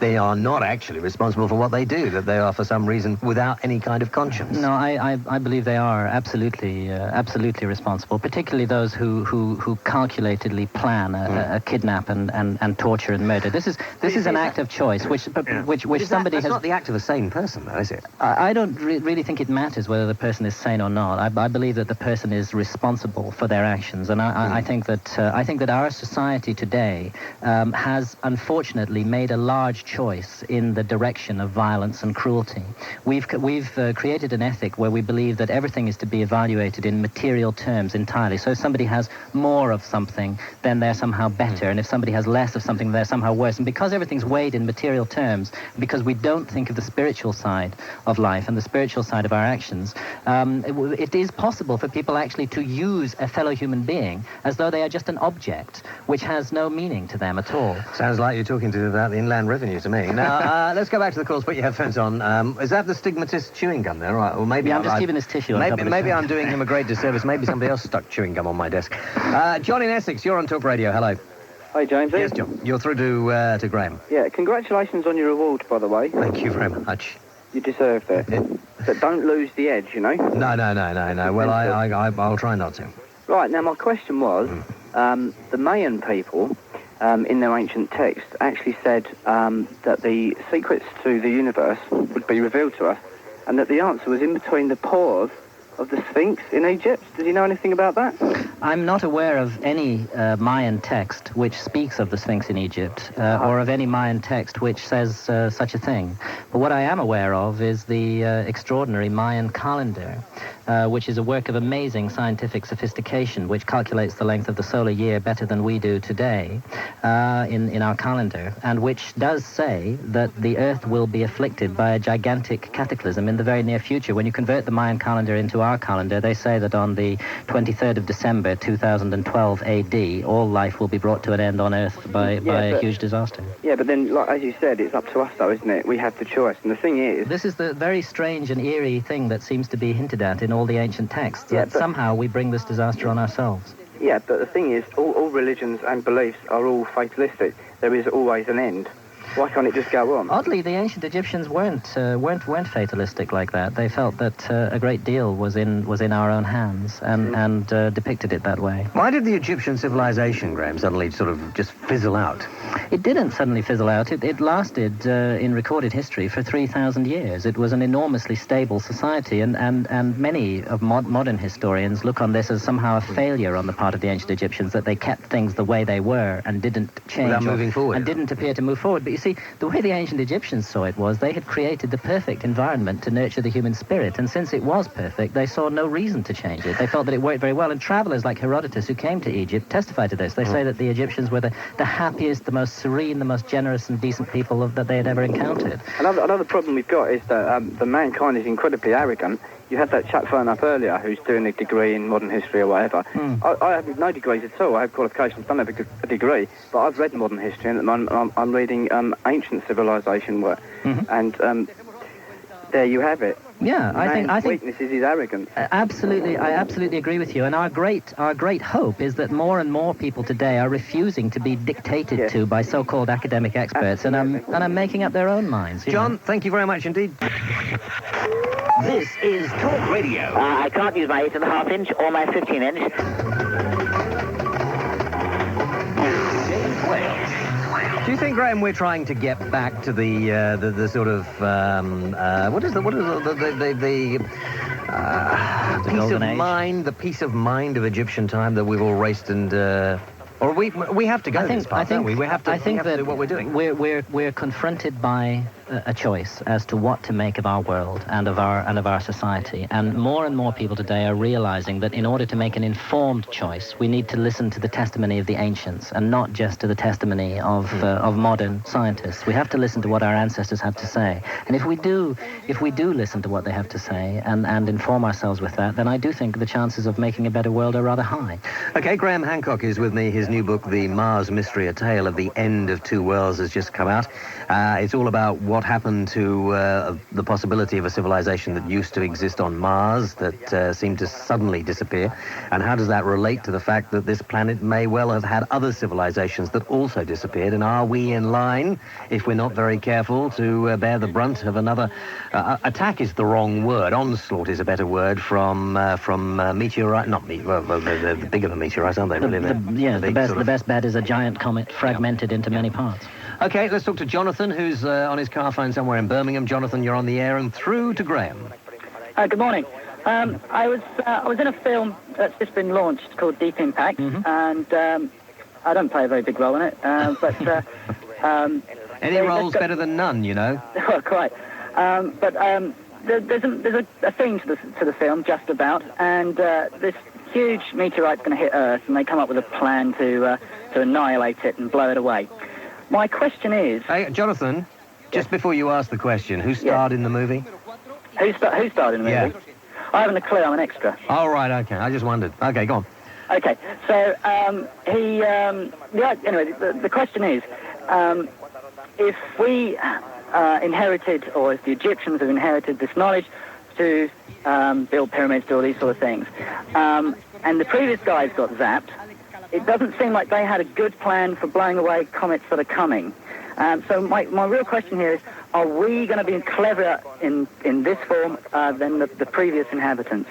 they are not actually responsible for what they do, that they are for some reason without any kind of conscience.
No, I believe they are absolutely responsible, particularly those who calculatedly plan a kidnap and torture and murder. This is an act of choice, which somebody has.
That's not the act of a sane person, though, is it?
I don't really think it matters whether the person is sane or not. I believe that the person is responsible for their actions, and I think that our society today has unfortunately made a large choice in the direction of violence and cruelty. We've created an ethic where we believe that everything is to be evaluated in material terms entirely. So if somebody has more of something, then they're somehow better, and if somebody has less of something, they're somehow worse. And because everything's weighed in material terms, because we don't think of the spiritual side of life and the spiritual side of our actions, it is possible for people actually to use a fellow human being as though they are just an object, which has no meaning to them at all.
Sounds like you're talking about the Inland Revenue to me. Now, let's go back to the calls. Put your headphones on. Is that the stigmatist chewing gum there? Right. Or maybe
I'm just keeping his tissue on top of his
maybe I'm doing him a great disservice. Maybe somebody else stuck chewing gum on my desk. John in Essex, you're on Talk Radio. Hello.
Hi, James.
Yes, John. You're through to Graham.
Yeah, congratulations on your award, by the way.
Thank you very much.
You deserved it. But don't lose the edge, you know?
No. Well, I'll try not to.
Right, now my question was, the Mayan people, in their ancient text, actually said that the secrets to the universe would be revealed to us, and that the answer was in between the paws of the Sphinx in Egypt. Does he know anything about that?
I'm not aware of any Mayan text which speaks of the Sphinx in Egypt, or of any Mayan text which says such a thing. But what I am aware of is the extraordinary Mayan Calendar, which is a work of amazing scientific sophistication, which calculates the length of the solar year better than we do today in our calendar, and which does say that the Earth will be afflicted by a gigantic cataclysm in the very near future. When you convert the Mayan calendar into our calendar, they say that on the 23rd of December 2012 AD, all life will be brought to an end on Earth by a huge disaster.
Yeah, but then, like, as you said, it's up to us, though, isn't it? We have the choice. And the thing is...
This is the very strange and eerie thing that seems to be hinted at in all the ancient texts, that somehow we bring this disaster on ourselves.
Yeah, but the thing is, all religions and beliefs are all fatalistic. There is always an end. Why can't it just go on?
Oddly, the ancient Egyptians weren't fatalistic like that. They felt that a great deal was in our own hands, and depicted it that way.
Why did the Egyptian civilization, Graham, suddenly sort of just fizzle out?
It didn't suddenly fizzle out. It lasted in recorded history for 3,000 years. It was an enormously stable society, and many of modern historians look on this as somehow a failure on the part of the ancient Egyptians, that they kept things the way they were and didn't change
without moving forward,
and didn't appear to move forward. But you see, the way the ancient Egyptians saw it was they had created the perfect environment to nurture the human spirit, and since it was perfect, they saw no reason to change it. They felt that it worked very well, and travelers like Herodotus, who came to Egypt, testify to this. They say that the Egyptians were the happiest, the most serene, the most generous and decent people that they had ever encountered.
Another problem we've got is that the mankind is incredibly arrogant. You had that chap phone up earlier who's doing a degree in modern history or whatever. I have no degrees at all. I have qualifications, don't have a degree, but I've read modern history, and I'm reading ancient civilization work. And there you have it.
Yeah, I think
weakness is his arrogance.
Absolutely, I absolutely agree with you. And our great hope is that more and more people today are refusing to be dictated to by so-called academic experts and are making up their own minds.
John, thank you very much indeed.
This is Talk Radio.
I can't use my 8.5 inch or my 15 inch.
Do you think, Graham, we're trying to get back to the sort of the peace of mind of Egyptian time that we've all raced and or we have to go this path, don't we? We have to do what we're doing.
We're confronted by a choice as to what to make of our world and of our society, and more people today are realizing that in order to make an informed choice, we need to listen to the testimony of the ancients and not just to the testimony of modern scientists. We have to listen to what our ancestors have to say, and if we do listen to what they have to say and inform ourselves with that, then I do think the chances of making a better world are rather high.
Okay, Graham Hancock is with me. His new book, The Mars Mystery, A Tale of the End of Two Worlds, has just come out. It's all about what happened to the possibility of a civilization that used to exist on Mars that seemed to suddenly disappear, and how does that relate to the fact that this planet may well have had other civilizations that also disappeared, and are we in line, if we're not very careful, to bear the brunt of another attack is the wrong word, onslaught is a better word, from meteorite, not meteorite, well, they're bigger than meteorites, aren't they?
The best bet is a giant comet fragmented into many parts.
Okay, let's talk to Jonathan, who's on his car phone somewhere in Birmingham. Jonathan, you're on the air, and through to Graham.
Good morning. I was in a film that's just been launched called Deep Impact, and I don't play a very big role in it, but...
Any role's better than none, you know.
Oh, quite. There's a theme to the film, just about, and this huge meteorite's going to hit Earth, and they come up with a plan to annihilate it and blow it away. My question is... Hey,
Jonathan, just before you ask the question, who starred in the movie?
Who starred in the movie?
Yeah.
I haven't a clue, I'm an extra.
Oh, right, okay, I just wondered. Okay, go on.
Okay, so anyway, the question is, if we inherited, or if the Egyptians have inherited this knowledge to build pyramids, do all these sort of things, and the previous guys got zapped, it doesn't seem like they had a good plan for blowing away comets that are coming. So my real question here is, are we going to be cleverer in this form than the previous inhabitants?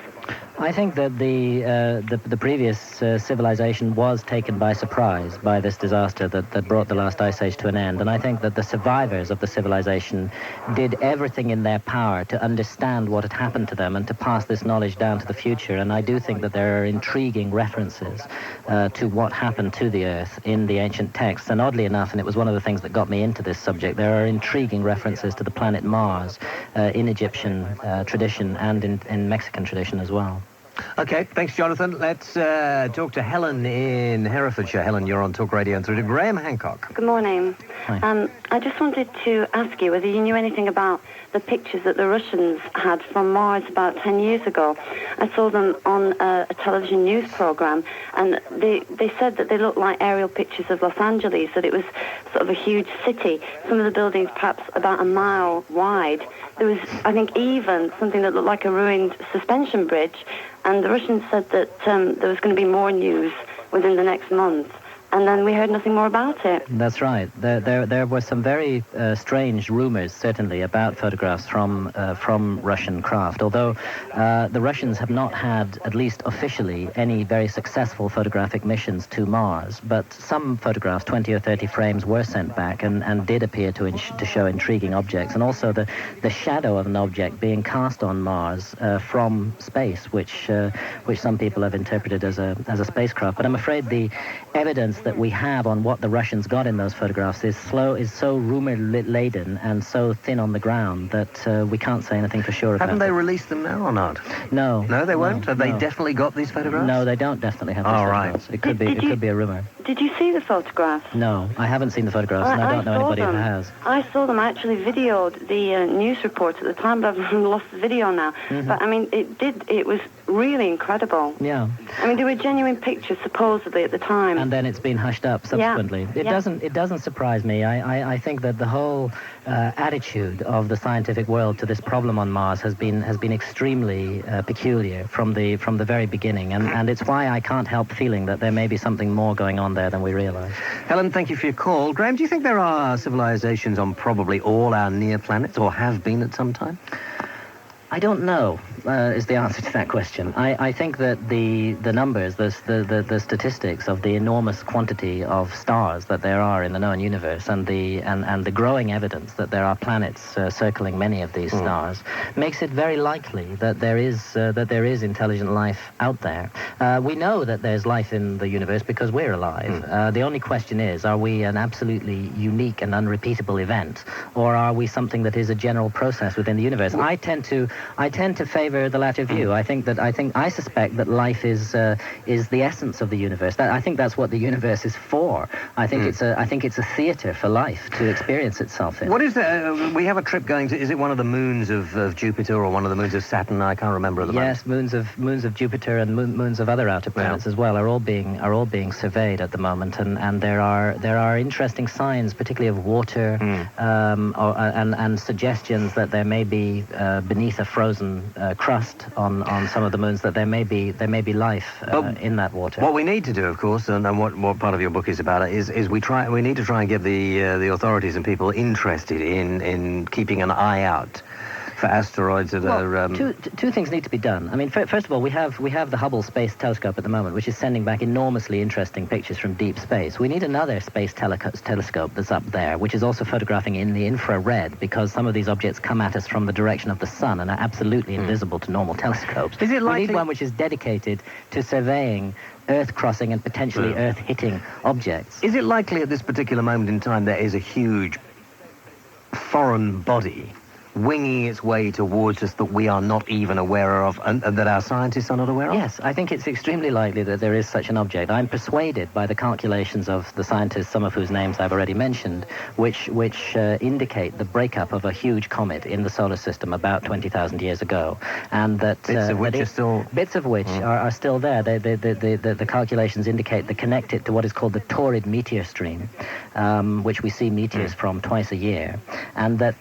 I think that the previous civilization was taken by surprise by this disaster that brought the last ice age to an end. And I think that the survivors of the civilization did everything in their power to understand what had happened to them and to pass this knowledge down to the future. And I do think that there are intriguing references to what happened to the Earth in the ancient texts. And oddly enough, and it was one of the things that got me into this subject, there are intriguing references to the planet Mars in Egyptian tradition and in Mexican tradition as well.
Okay, thanks, Jonathan. Let's talk to Helen in Herefordshire. Helen, you're on Talk Radio, and through to Graham Hancock.
Good morning.
Hi.
I just wanted to ask you whether you knew anything about the pictures that the Russians had from Mars about 10 years ago. I saw them on a television news program, and they said that they looked like aerial pictures of Los Angeles, that it was sort of a huge city, some of the buildings perhaps about a mile wide. There was, I think, even something that looked like a ruined suspension bridge, and the Russians said that there was going to be more news within the next month. And then we heard nothing more about it.
That's right. There were some very strange rumors, certainly, about photographs from Russian craft, although the Russians have not had, at least officially, any very successful photographic missions to Mars. But some photographs, 20 or 30 frames, were sent back and did appear to show intriguing objects, and also the shadow of an object being cast on Mars from space, which some people have interpreted as a spacecraft. But I'm afraid the evidence that we have on what the Russians got in those photographs is so rumor-laden and so thin on the ground that we can't say anything for sure about it.
Haven't they released them now or not?
No.
No, they won't? Have they definitely got these photographs?
No, they don't definitely have these photographs. Right. It could be a rumor.
Did you see the photographs?
No, I haven't seen the photographs, and I don't know anybody who has.
I saw them. I actually videoed the news reports at the time, but I've lost the video now. But, I mean, it was really incredible.
Yeah.
I mean, there were genuine pictures, supposedly, at the time.
And then it's been hushed up subsequently.
Yeah.
It doesn't surprise me. I think that the whole attitude of the scientific world to this problem on Mars has been extremely peculiar from the very beginning, and it's why I can't help feeling that there may be something more going on there than we realize.
Helen, thank you for your call. Graham, do you think there are civilizations on probably all our near planets, or have been at some time?
I don't know, is the answer to that question. I think that the numbers, the statistics of the enormous quantity of stars that there are in the known universe, and the growing evidence that there are planets circling many of these stars, makes it very likely that there is intelligent life out there. We know that there's life in the universe because we're alive. The only question is, are we an absolutely unique and unrepeatable event, or are we something that is a general process within the universe? I tend to favor the latter view. I suspect that life is the essence of the universe. I think that's what the universe is for. I think it's a theater for life to experience itself in.
What is the? We have a trip going to. Is it one of the moons of Jupiter or one of the moons of Saturn? I can't remember at the moment.
Yes, moons of Jupiter and moons of other outer planets as well are all being surveyed at the moment, and there are interesting signs, particularly of water, and suggestions that there may be beneath a frozen crust on some of the moons, that there may be life in that water.
What we need to do, of course, and what part of your book is about, is we need to try and get the authorities and people interested in keeping an eye out for asteroids that are...
Two things need to be done. I mean, first of all, we have the Hubble Space Telescope at the moment, which is sending back enormously interesting pictures from deep space. We need another space telescope that's up there, which is also photographing in the infrared, because some of these objects come at us from the direction of the sun and are absolutely invisible to normal telescopes.
Is it likely...
We need one which is dedicated to surveying Earth-crossing and potentially Earth-hitting objects.
Is it likely at this particular moment in time there is a huge foreign body winging its way towards us that we are not even aware of, and that our scientists are not aware of?
Yes, I think it's extremely likely that there is such an object. I'm persuaded by the calculations of the scientists, some of whose names I've already mentioned, which indicate the breakup of a huge comet in the solar system about 20,000 years ago, and that
bits of which
are still there. The calculations indicate they connect it to what is called the Torrid meteor stream, which we see meteors from twice a year, and that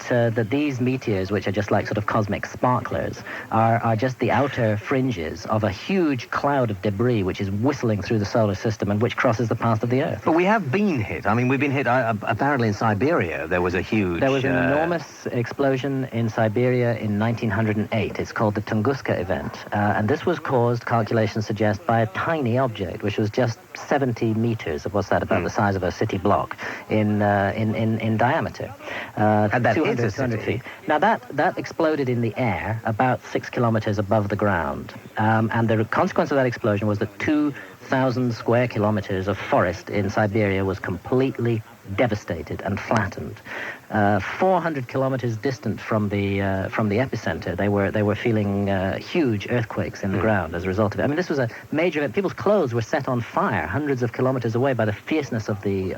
these meteors, which are just like sort of cosmic sparklers, are just the outer fringes of a huge cloud of debris which is whistling through the solar system and which crosses the path of the Earth.
But we have been hit. I mean, we've been hit. Apparently in Siberia there was a huge...
There was an enormous explosion in Siberia in 1908. It's called the Tunguska event. And this was caused, calculations suggest, by a tiny object, which was just 70 meters, what's that, about the size of a city block in diameter.
And that
200 feet. Now, that exploded in the air about 6 kilometers above the ground. And the consequence of that explosion was that 2,000 square kilometers of forest in Siberia was completely devastated and flattened. 400 kilometers distant from the epicenter, they were feeling huge earthquakes in the ground as a result of it. I mean, this was a major event. People's clothes were set on fire hundreds of kilometers away by the fierceness of the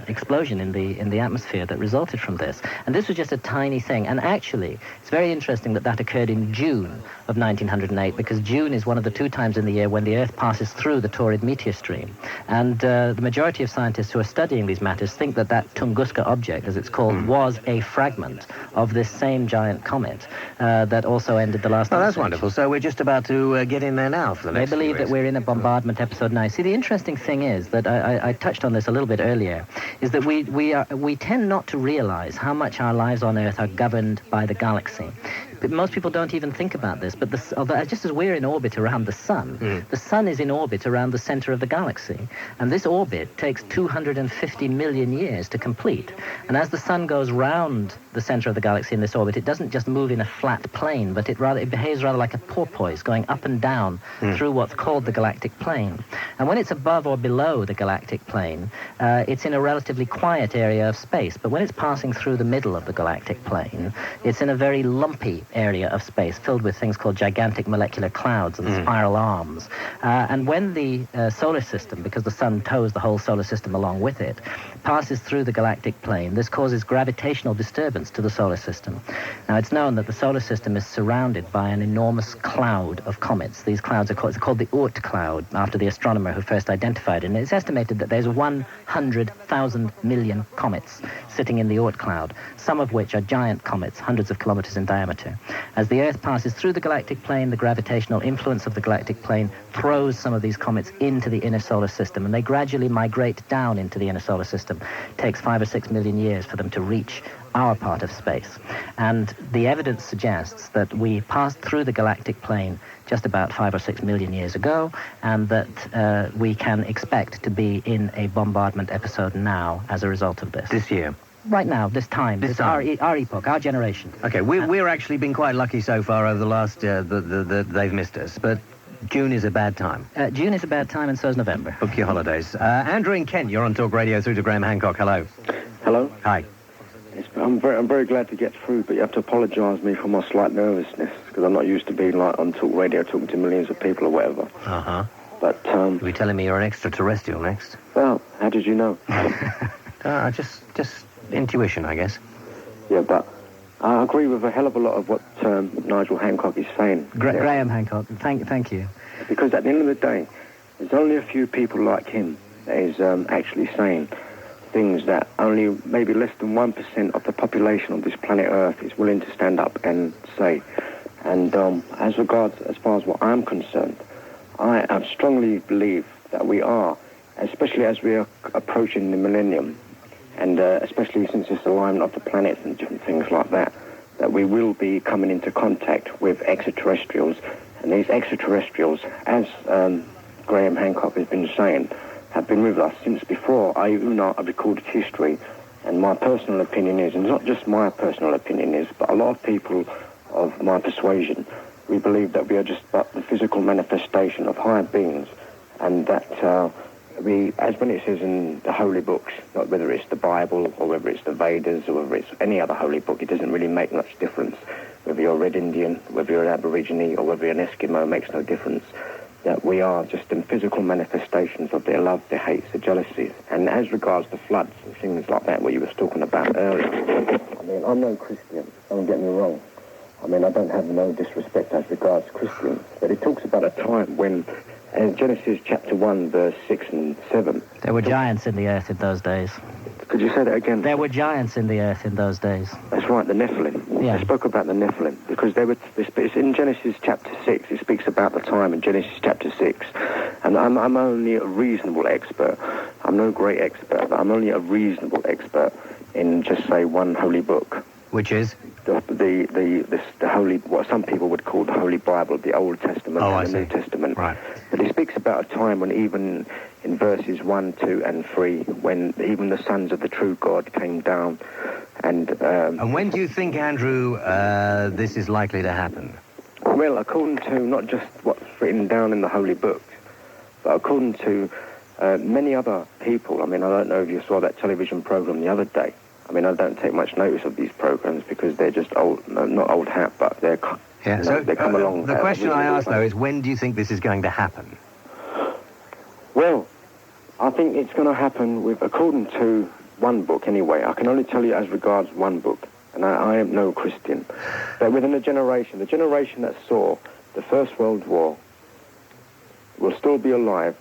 explosion in the atmosphere that resulted from this. And this was just a tiny thing. And actually, it's very interesting that occurred in June of 1908, because June is one of the two times in the year when the Earth passes through the Torrid meteor stream. And the majority of scientists who are studying these matters think that Tunguska object, as it's called, was a fragment of this same giant comet that also ended the last...
Oh, that's wonderful. So we're just about to get in there now for the next...
They believe that we're in a bombardment episode 9. See, the interesting thing is that I touched on this a little bit earlier, is that we tend not to realize how much our lives on Earth are governed by the galaxy. But most people don't even think about this, but just as we're in orbit around the sun, the sun is in orbit around the center of the galaxy. And this orbit takes 250 million years to complete. And as the sun goes round the center of the galaxy in this orbit, it doesn't just move in a flat plane, but it behaves rather like a porpoise, going up and down through what's called the galactic plane. And when it's above or below the galactic plane, it's in a relatively quiet area of space. But when it's passing through the middle of the galactic plane, it's in a very lumpy area of space filled with things called gigantic molecular clouds and spiral arms. And when the solar system, because the sun tows the whole solar system along with it, passes through the galactic plane, this causes gravitational disturbance to the solar system. Now, it's known that the solar system is surrounded by an enormous cloud of comets. These clouds are called the Oort cloud, after the astronomer who first identified it. And it's estimated that there's 100,000 million comets sitting in the Oort cloud, some of which are giant comets, hundreds of kilometers in diameter. As the Earth passes through the galactic plane, the gravitational influence of the galactic plane throws some of these comets into the inner solar system, and they gradually migrate down into the inner solar system. It takes 5 or 6 million years for them to reach our part of space. And the evidence suggests that we passed through the galactic plane just about 5 or 6 million years ago, and that we can expect to be in a bombardment episode now as a result of this.
This year?
Right now, this time. Our epoch, our generation.
Okay, we're actually been quite lucky so far over the last... they've missed us, but June is a bad time.
June is a bad time, and so is November.
Book your holidays. Andrew in Kent, you're on Talk Radio through to Graham Hancock. Hello.
Hello.
Hi.
I'm very glad to get through, but you have to apologise me for my slight nervousness, because I'm not used to being like on Talk Radio talking to millions of people or whatever.
Uh-huh.
But,
Are you telling me you're an extraterrestrial next?
Well, how did you know?
Just intuition, I guess.
Yeah, but I agree with a hell of a lot of what Nigel Hancock is saying.
Graham Hancock, thank you.
Because at the end of the day, there's only a few people like him that is actually saying things that only maybe less than 1% of the population of this planet Earth is willing to stand up and say. And as far as what I'm concerned, I strongly believe that we are, especially as we are approaching the millennium, and especially since it's alignment of the planets and different things like that, that we will be coming into contact with extraterrestrials. And these extraterrestrials, as Graham Hancock has been saying, have been with us since before I even know I've recorded history. And my personal opinion is, and not just my personal opinion is, but a lot of people of my persuasion, we believe that we are just but the physical manifestation of higher beings, and that as when it says in the holy books, not whether it's the Bible or whether it's the Vedas or whether it's any other holy book, it doesn't really make much difference. Whether you're a Red Indian, whether you're an Aborigine, or whether you're an Eskimo, makes no difference. That we are just in physical manifestations of their love, their hates, their jealousies. And as regards to floods and things like that, what you were talking about earlier, I mean, I'm no Christian, don't get me wrong. I mean, I don't have no disrespect as regards Christians, but it talks about a time when, in Genesis chapter 1, verse 6 and 7...
There were giants in the earth in those days.
Could you say that again?
There were giants in the earth in those days.
That's right, the Nephilim.
Yeah.
I spoke about the Nephilim, because it's in Genesis chapter 6, it speaks about the time in Genesis chapter 6. And I'm only a reasonable expert. I'm no great expert, but I'm only a reasonable expert in, just say, one holy book.
Which is?
The holy, what some people would call the Holy Bible, the Old Testament and the New Testament.
Right.
But it speaks about a time when even in verses 1, 2, and 3, when even the sons of the true God came down. And
when do you think, Andrew, this is likely to happen?
Well, according to not just what's written down in the holy books, but according to many other people. I mean, I don't know if you saw that television program the other day. I mean, I don't take much notice of these programs because they're just old, not old hat, but they're...
Yeah, so
they come along...
The question I ask, though, is when do you think this is going to happen?
Well, I think it's going to happen with, according to one book anyway, I can only tell you as regards one book, and I am no Christian, but within the generation that saw the First World War will still be alive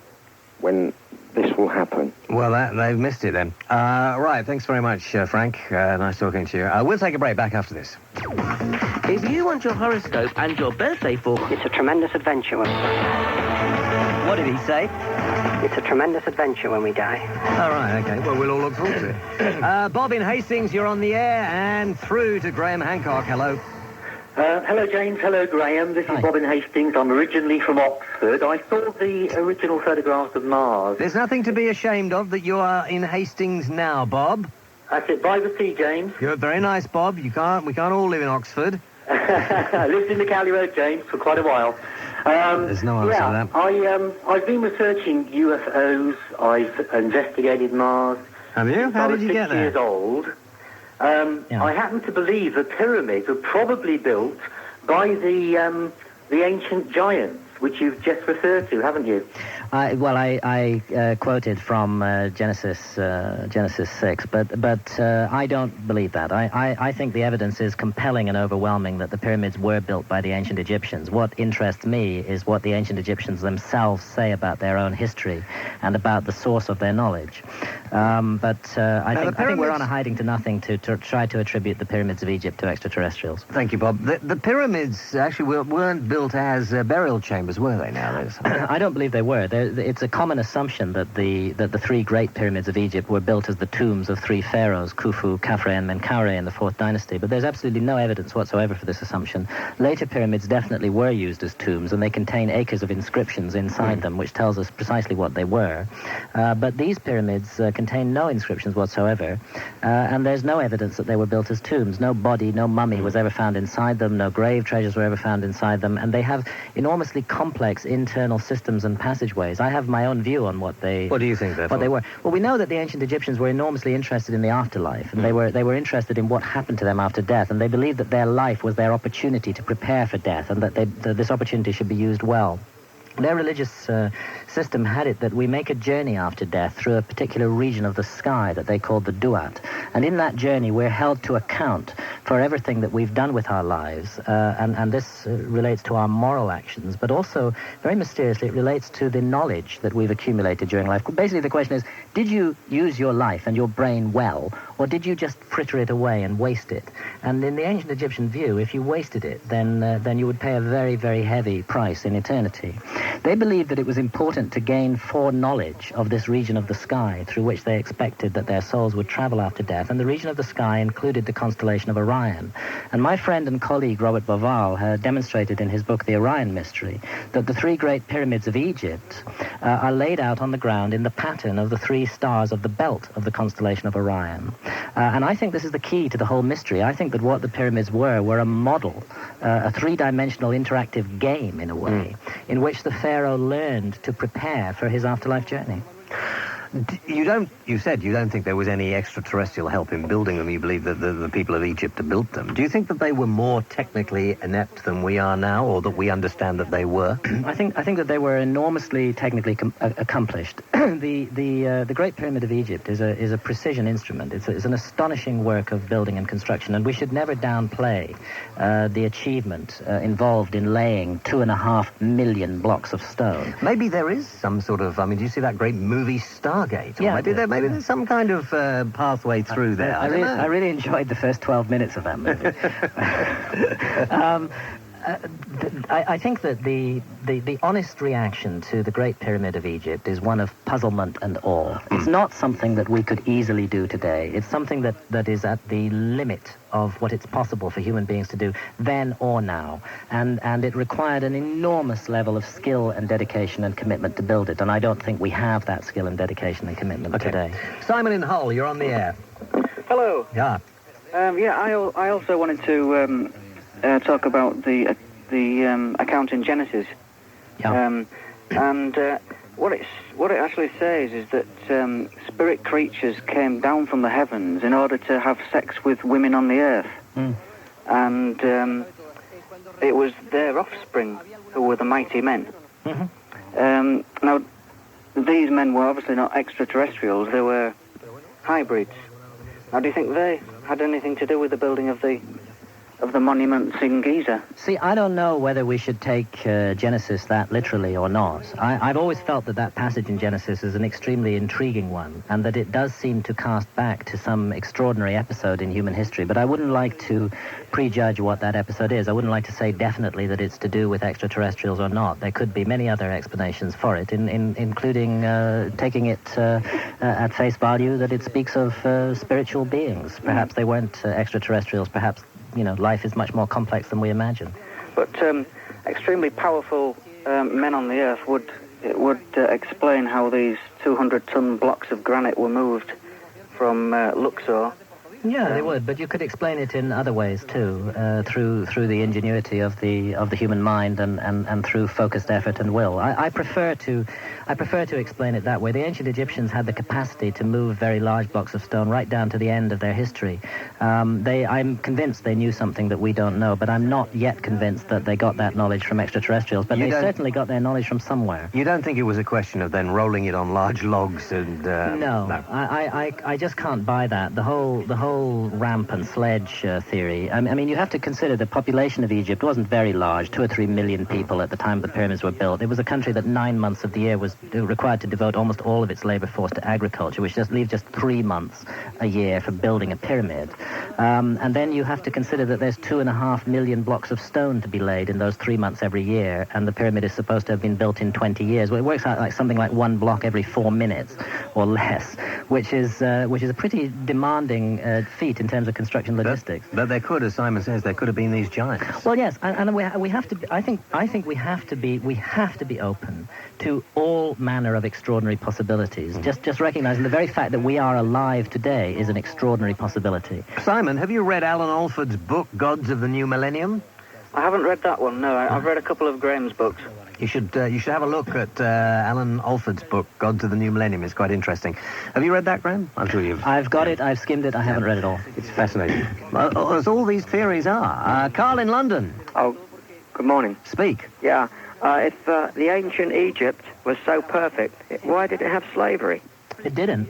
when this will happen.
Well, they've missed it then. Right, thanks very much, Frank. Nice talking to you. We'll take a break back after this.
If you want your horoscope and your birthday fork...
It's a tremendous adventure.
What did he say?
It's a tremendous adventure when we die.
All right, okay. Well, we'll all look forward to it. Bob in Hastings, you're on the air, and through to Graham Hancock. Hello.
Hello, James. Hello, Graham. This is Bob in Hastings. I'm originally from Oxford. I saw the original photographs of Mars.
There's nothing to be ashamed of that you are in Hastings now, Bob.
That's it. By the sea, James.
You're very nice, Bob. We can't all live in Oxford.
I lived in the Cowley Road, James, for quite a while.
There's no answer to that.
I've been researching UFOs. I've investigated Mars.
Have you? How did you get there?
I was 6 years old. I happen to believe the pyramids were probably built by the ancient giants, which you've just referred to, haven't you?
I quoted from Genesis 6, but I don't believe that. I think the evidence is compelling and overwhelming that the pyramids were built by the ancient Egyptians. What interests me is what the ancient Egyptians themselves say about their own history and about the source of their knowledge. I think we're on a hiding to nothing to try to attribute the pyramids of Egypt to extraterrestrials.
Thank you, Bob. The pyramids actually weren't built as burial chambers, were they, nowadays?
I don't believe they were. It's a common assumption that the three great pyramids of Egypt were built as the tombs of three pharaohs, Khufu, Khafre, and Menkaure in the 4th dynasty, but there's absolutely no evidence whatsoever for this assumption. Later pyramids definitely were used as tombs, and they contain acres of inscriptions inside them, which tells us precisely what they were. But these pyramids contain no inscriptions whatsoever, and there's no evidence that they were built as tombs. No body, no mummy was ever found inside them, no grave treasures were ever found inside them, and they have enormously complex internal systems and passageways. I have my own view on what they...
What do you think, therefore?
What they were. Well, we know that the ancient Egyptians were enormously interested in the afterlife, and they were interested in what happened to them after death, and they believed that their life was their opportunity to prepare for death, and that this opportunity should be used well. Their religious system had it that we make a journey after death through a particular region of the sky that they called the Duat. And in that journey, we're held to account for everything that we've done with our lives. And this relates to our moral actions, but also, very mysteriously, it relates to the knowledge that we've accumulated during life. Basically, the question is, did you use your life and your brain well, or did you just fritter it away and waste it? And in the ancient Egyptian view, if you wasted it, then you would pay a very, very heavy price in eternity. They believed that it was important to gain foreknowledge of this region of the sky through which they expected that their souls would travel after death, and the region of the sky included the constellation of Orion. And my friend and colleague Robert Bauval had demonstrated in his book The Orion Mystery that the three great pyramids of Egypt are laid out on the ground in the pattern of the three stars of the belt of the constellation of Orion. And I think this is the key to the whole mystery. I think that what the pyramids were a model, a three-dimensional interactive game, in a way, in which the pharaoh learned to prepare for his afterlife journey.
You said you don't think there was any extraterrestrial help in building them. You believe that the people of Egypt had built them. Do you think that they were more technically inept than we are now, or that we understand that they were?
I think that they were enormously technically accomplished. The Great Pyramid of Egypt is a precision instrument. It's an astonishing work of building and construction, and we should never downplay the achievement involved in laying 2.5 million blocks of stone.
Maybe there is some sort of, do you see that great movie Stargate?
Yeah.
Maybe there's some kind of pathway through there.
I really enjoyed the first 12 minutes of that movie. I think that the honest reaction to the Great Pyramid of Egypt is one of puzzlement and awe. It's not something that we could easily do today. It's something that is at the limit of what it's possible for human beings to do then or now. And it required an enormous level of skill and dedication and commitment to build it. And I don't think we have that skill and dedication and commitment today.
Simon in Hull, you're on the air.
Hello.
Yeah.
I also wanted to talk about the account in Genesis.
Yeah.
What it actually says is that spirit creatures came down from the heavens in order to have sex with women on the earth. And it was their offspring who were the mighty men. Now, these men were obviously not extraterrestrials, they were hybrids. Now, do you think they had anything to do with the building of the monuments in Giza?
See, I don't know whether we should take Genesis that literally or not. I've always felt that passage in Genesis is an extremely intriguing one, and that it does seem to cast back to some extraordinary episode in human history, but I wouldn't like to prejudge what that episode is. I wouldn't like to say definitely that it's to do with extraterrestrials or not. There could be many other explanations for it, including taking it at face value that it speaks of spiritual beings. Perhaps they weren't extraterrestrials, perhaps life is much more complex than we imagine.
But extremely powerful men on the earth would explain how these 200-ton blocks of granite were moved from Luxor
Yeah, they would, but you could explain it in other ways too, through the ingenuity of the human mind and through focused effort and will. I prefer to explain it that way. The ancient Egyptians had the capacity to move very large blocks of stone right down to the end of their history. I'm convinced they knew something that we don't know, but I'm not yet convinced that they got that knowledge from extraterrestrials. But they certainly got their knowledge from somewhere.
You don't think it was a question of then rolling it on large logs and?
No. I just can't buy that. The whole ramp and sledge theory. I mean, you have to consider the population of Egypt wasn't very large, 2 or 3 million people at the time the pyramids were built. It was a country that 9 months of the year was required to devote almost all of its labor force to agriculture, which leaves just 3 months a year for building a pyramid. And then you have to consider that there's 2.5 million blocks of stone to be laid in those 3 months every year, and the pyramid is supposed to have been built in 20 years. Well, it works out like something like 1 block every 4 minutes or less, which is a pretty demanding feat in terms of construction logistics.
But there could, as Simon says, there could have been these giants.
Well, yes, and we have to. I think we have to be open to all manner of extraordinary possibilities. Just recognizing the very fact that we are alive today is an extraordinary possibility.
Simon, have you read Alan Alford's book, Gods of the New Millennium?
I haven't read that one, no. I've read a couple of Graham's books.
You should have a look at Alan Alford's book, Gods of the New Millennium. It's quite interesting. Have you read that, Graham? I'm sure you've...
I've got it, I've skimmed it, I haven't read it all.
It's fascinating. As all these theories are. Carl in London.
Oh, good morning.
Speak.
Yeah. If the ancient Egypt was so perfect, why did it have slavery?
It didn't.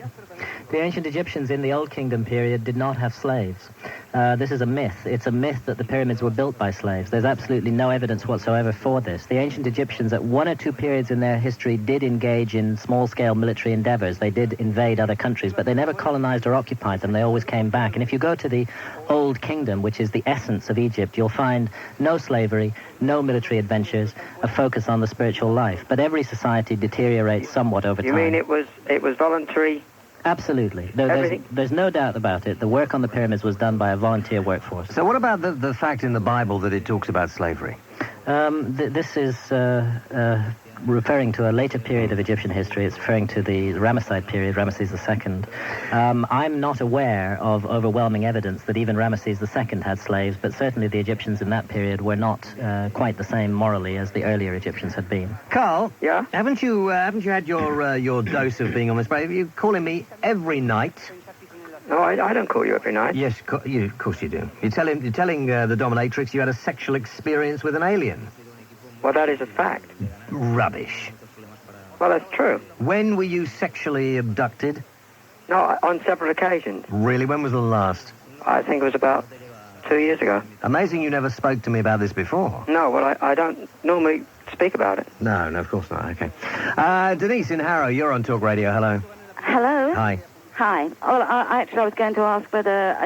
The ancient Egyptians in the Old Kingdom period did not have slaves. This is a myth. It's a myth that the pyramids were built by slaves. There's absolutely no evidence whatsoever for this. The ancient Egyptians, at 1 or 2 periods in their history, did engage in small-scale military endeavors. They did invade other countries, but they never colonized or occupied them. They always came back. And if you go to the Old Kingdom, which is the essence of Egypt, you'll find no slavery, no military adventures, a focus on the spiritual life. But every society deteriorates somewhat over time.
You mean it was voluntary?
Absolutely. There's no doubt about it. The work on the pyramids was done by a volunteer workforce.
So what about the fact in the Bible that it talks about slavery?
This is referring to a later period of Egyptian history. It's referring to the Ramesside period, Ramesses II. I'm not aware of overwhelming evidence that even Ramesses II had slaves, but certainly the Egyptians in that period were not quite the same morally as the earlier Egyptians had been.
Carl?
Yeah?
Haven't you had your dose of being on this program? You're calling me every night.
No, I don't call you every night.
Yes, of course you do. You're telling the dominatrix you had a sexual experience with an alien.
Well, that is a fact.
Rubbish.
Well, that's true.
When were you sexually abducted?
No, on several occasions.
Really? When was the last?
I think it was about 2 years ago.
Amazing you never spoke to me about this before.
No, well, I don't normally speak about it.
No, of course not. Okay. Denise in Harrow, you're on Talk Radio. Hello.
Hello.
Hi.
Hi. Well, I was going to ask whether,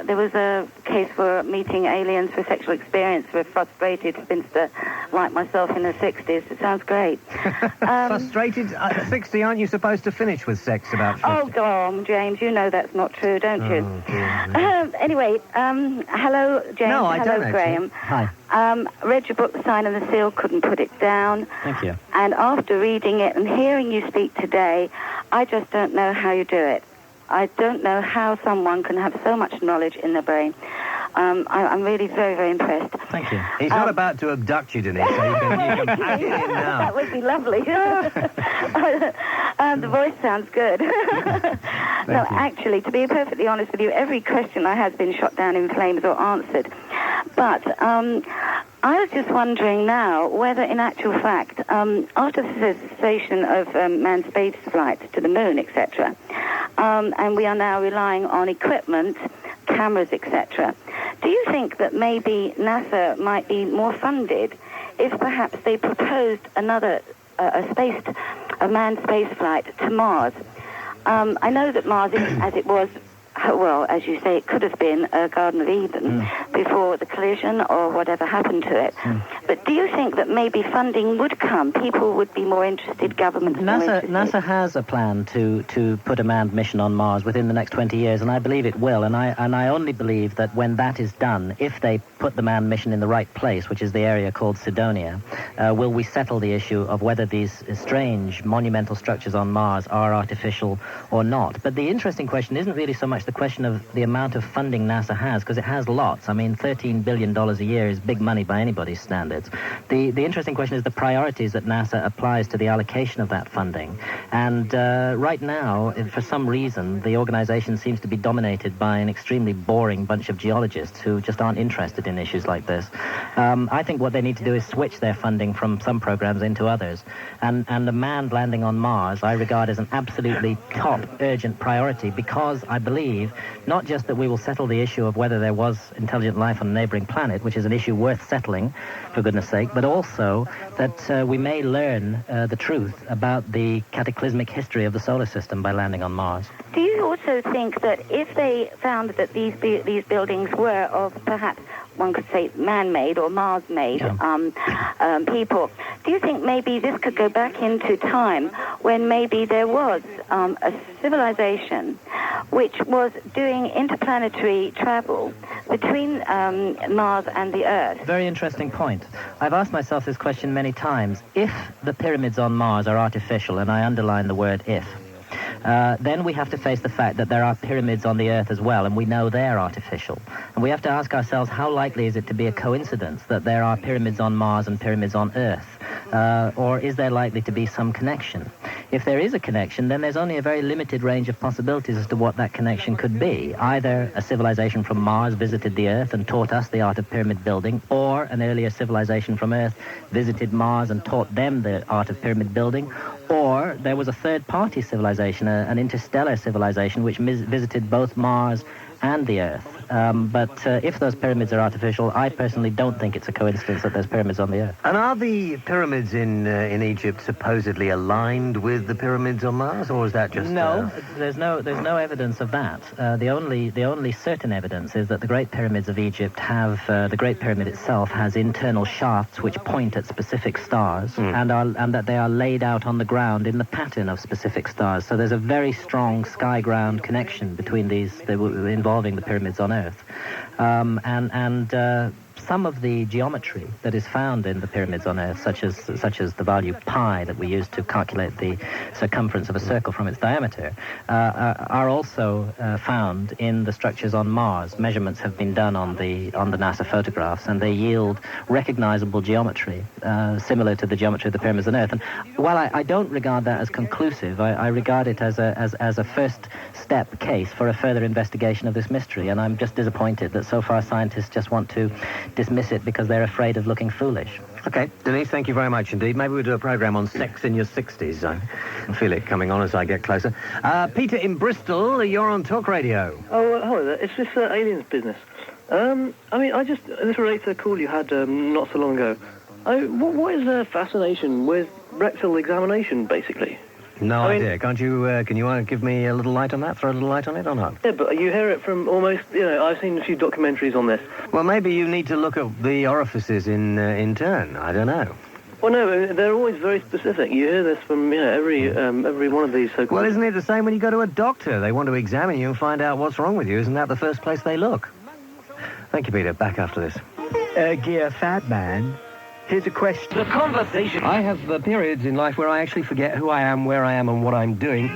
there was a case for meeting aliens for sexual experience with frustrated spinster like myself in the 60s. It sounds great.
Frustrated? 60, aren't you supposed to finish with sex about 50?
Oh, go on, James. You know that's not true, don't you?
Oh, dear.
Anyway, hello, James.
No, I
hello,
don't,
Graham.
Hi.
Read your book, The Sign and the Seal, couldn't put it down.
Thank you.
And after reading it and hearing you speak today, I just don't know how you do it. I don't know how someone can have so much knowledge in their brain. I'm really very, very impressed.
Thank you.
He's not about to abduct you, Denise, so you can pack it in now.
That would be lovely. The voice sounds good. No, actually, to be perfectly honest with you, every question I had has been shot down in flames or answered. But I was just wondering now whether, in actual fact, after the cessation of manned space flights to the moon, etc., and we are now relying on equipment, cameras, etc., do you think that maybe NASA might be more funded if perhaps they proposed another a manned space flight to Mars? I know that Mars, as it was, well, as you say, it could have been a Garden of Eden before the collision or whatever happened to it. But do you think that maybe funding would come? People would be more interested, governments more interested?
NASA has a plan to put a manned mission on Mars within the next 20 years, and I believe it will. And I only believe that when that is done, if they put the manned mission in the right place, which is the area called Cydonia, will we settle the issue of whether these strange monumental structures on Mars are artificial or not. But the interesting question isn't really so much the question of the amount of funding NASA has, because it has lots. I mean, $13 billion a year is big money by anybody's standards. The interesting question is the priorities that NASA applies to the allocation of that funding. And right now, for some reason, the organization seems to be dominated by an extremely boring bunch of geologists who just aren't interested in issues like this. I think what they need to do is switch their funding from some programs into others. And the manned landing on Mars, I regard as an absolutely top urgent priority, because I believe not just that we will settle the issue of whether there was intelligent life on a neighboring planet, which is an issue worth settling, for goodness sake, but also that we may learn the truth about the cataclysmic history of the solar system by landing on Mars.
Do you also think that if they found that these buildings were of perhaps, one could say, man-made or Mars-made people, do you think maybe this could go back into time when maybe there was a civilization which was doing interplanetary travel between Mars and the Earth?
Very interesting point. I've asked myself this question many times. If the pyramids on Mars are artificial, and I underline the word if, then we have to face the fact that there are pyramids on the Earth as well, and we know they're artificial. And we have to ask ourselves, how likely is it to be a coincidence that there are pyramids on Mars and pyramids on Earth? Or is there likely to be some connection? If there is a connection, then there's only a very limited range of possibilities as to what that connection could be. Either a civilization from Mars visited the Earth and taught us the art of pyramid building, or an earlier civilization from Earth visited Mars and taught them the art of pyramid building, or there was a third-party civilization, an interstellar civilization, which visited both Mars and the Earth. But if those pyramids are artificial, I personally don't think it's a coincidence that there's pyramids on the Earth.
And are the pyramids in Egypt supposedly aligned with the pyramids on Mars, or is that just...
No, there's no evidence of that. The only certain evidence is that the Great Pyramids of Egypt have, the Great Pyramid itself has internal shafts which point at specific stars, and that they are laid out on the ground in the pattern of specific stars. So there's a very strong sky-ground connection between these, involving the pyramids on Earth. Some of the geometry that is found in the pyramids on Earth, such as the value pi that we use to calculate the circumference of a circle from its diameter, are also found in the structures on Mars. Measurements have been done on the NASA photographs, and they yield recognizable geometry similar to the geometry of the pyramids on Earth. And while I don't regard that as conclusive, I regard it as a first step case for a further investigation of this mystery. And I'm just disappointed that so far scientists just want to dismiss it because they're afraid of looking foolish.
Okay, Denise, thank you very much indeed. Maybe we'll do a programme on sex in your 60s. I feel it coming on as I get closer. Peter in Bristol, you're on Talk Radio.
Oh, hello there. It's this aliens business. This relates to a call you had not so long ago. What is their fascination with rectal examination, basically?
No idea. Can you give me a little light on that? Throw a little light on it or not?
Yeah, but you hear it from almost, I've seen a few documentaries on this.
Well, maybe you need to look at the orifices in turn. I don't know.
Well, no, they're always very specific. You hear this from, every one of these so-called...
Well, isn't it the same when you go to a doctor? They want to examine you and find out what's wrong with you. Isn't that the first place they look? Thank you, Peter. Back after this.
Dear Fat Man, here's a question.
The conversation. I have periods in life where I actually forget who I am, where I am, and what I'm doing.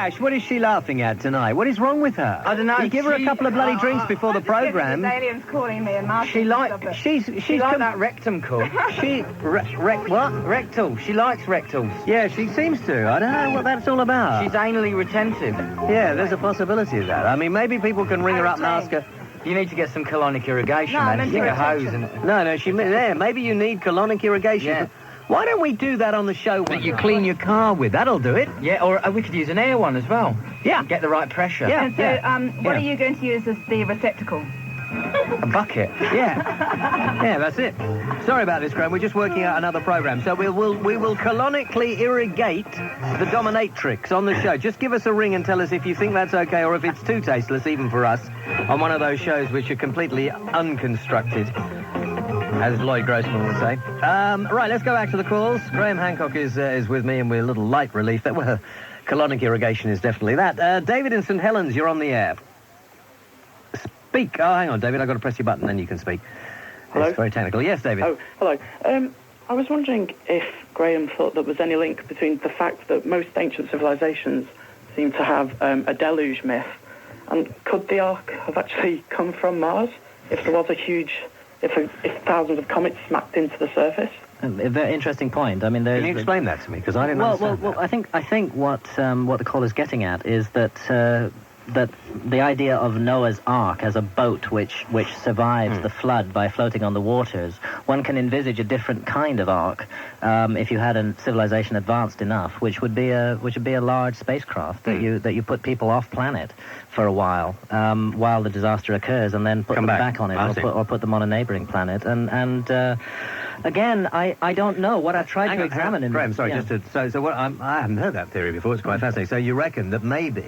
Ash, what is she laughing at tonight? What is wrong with her?
I don't know.
You give her a couple of bloody drinks before the programme.
Aliens calling me and Martin.
She likes
that rectum call.
What?
Rectal. She likes rectals.
Yeah, she seems to. I don't know what that's all about.
She's anally retentive.
Yeah, there's a possibility of that. I mean, maybe people can ring her up and ask her.
You need to get some colonic irrigation, man. Stick a hose in it.
No, maybe you need colonic irrigation.
Yeah.
Why don't we do that on the show that you clean your car with? That'll do it.
Yeah, or we could use an air one as well.
Yeah.
Get the right pressure.
Yeah.
And so, what are you going to use as the receptacle?
A bucket?
Yeah. Yeah, that's it. Sorry about this, Graham. We're just working out another program. So we will canonically irrigate the dominatrix on the show. Just give us a ring and tell us if you think that's okay or if it's too tasteless, even for us, on one of those shows which are completely unconstructed, as Lloyd Grossman would say. Right, let's go back to the calls. Graham Hancock is with me, and we're a little light relief. Well, colonic irrigation is definitely that. David in St. Helens, you're on the air. Speak. Oh, hang on, David. I've got to press your button, then you can speak.
Hello?
It's very technical. Yes, David.
Oh, hello. I was wondering if Graham thought there was any link between the fact that most ancient civilizations seem to have a deluge myth, and could the Ark have actually come from Mars if there was a huge... If thousands of comets smacked into the surface?
A very interesting point. I mean,
can you explain that to me? Because I didn't understand
that. I think what the call is getting at is that that the idea of Noah's Ark as a boat which survives the flood by floating on the waters, one can envisage a different kind of ark if you had a civilization advanced enough, which would be a large spacecraft that you put people off planet for a while the disaster occurs, and then put them back on it, or put them on a neighboring planet. And again, I don't know. What I tried to examine in...
Graham, sorry, so what, I haven't heard that theory before. It's quite fascinating. So you reckon that maybe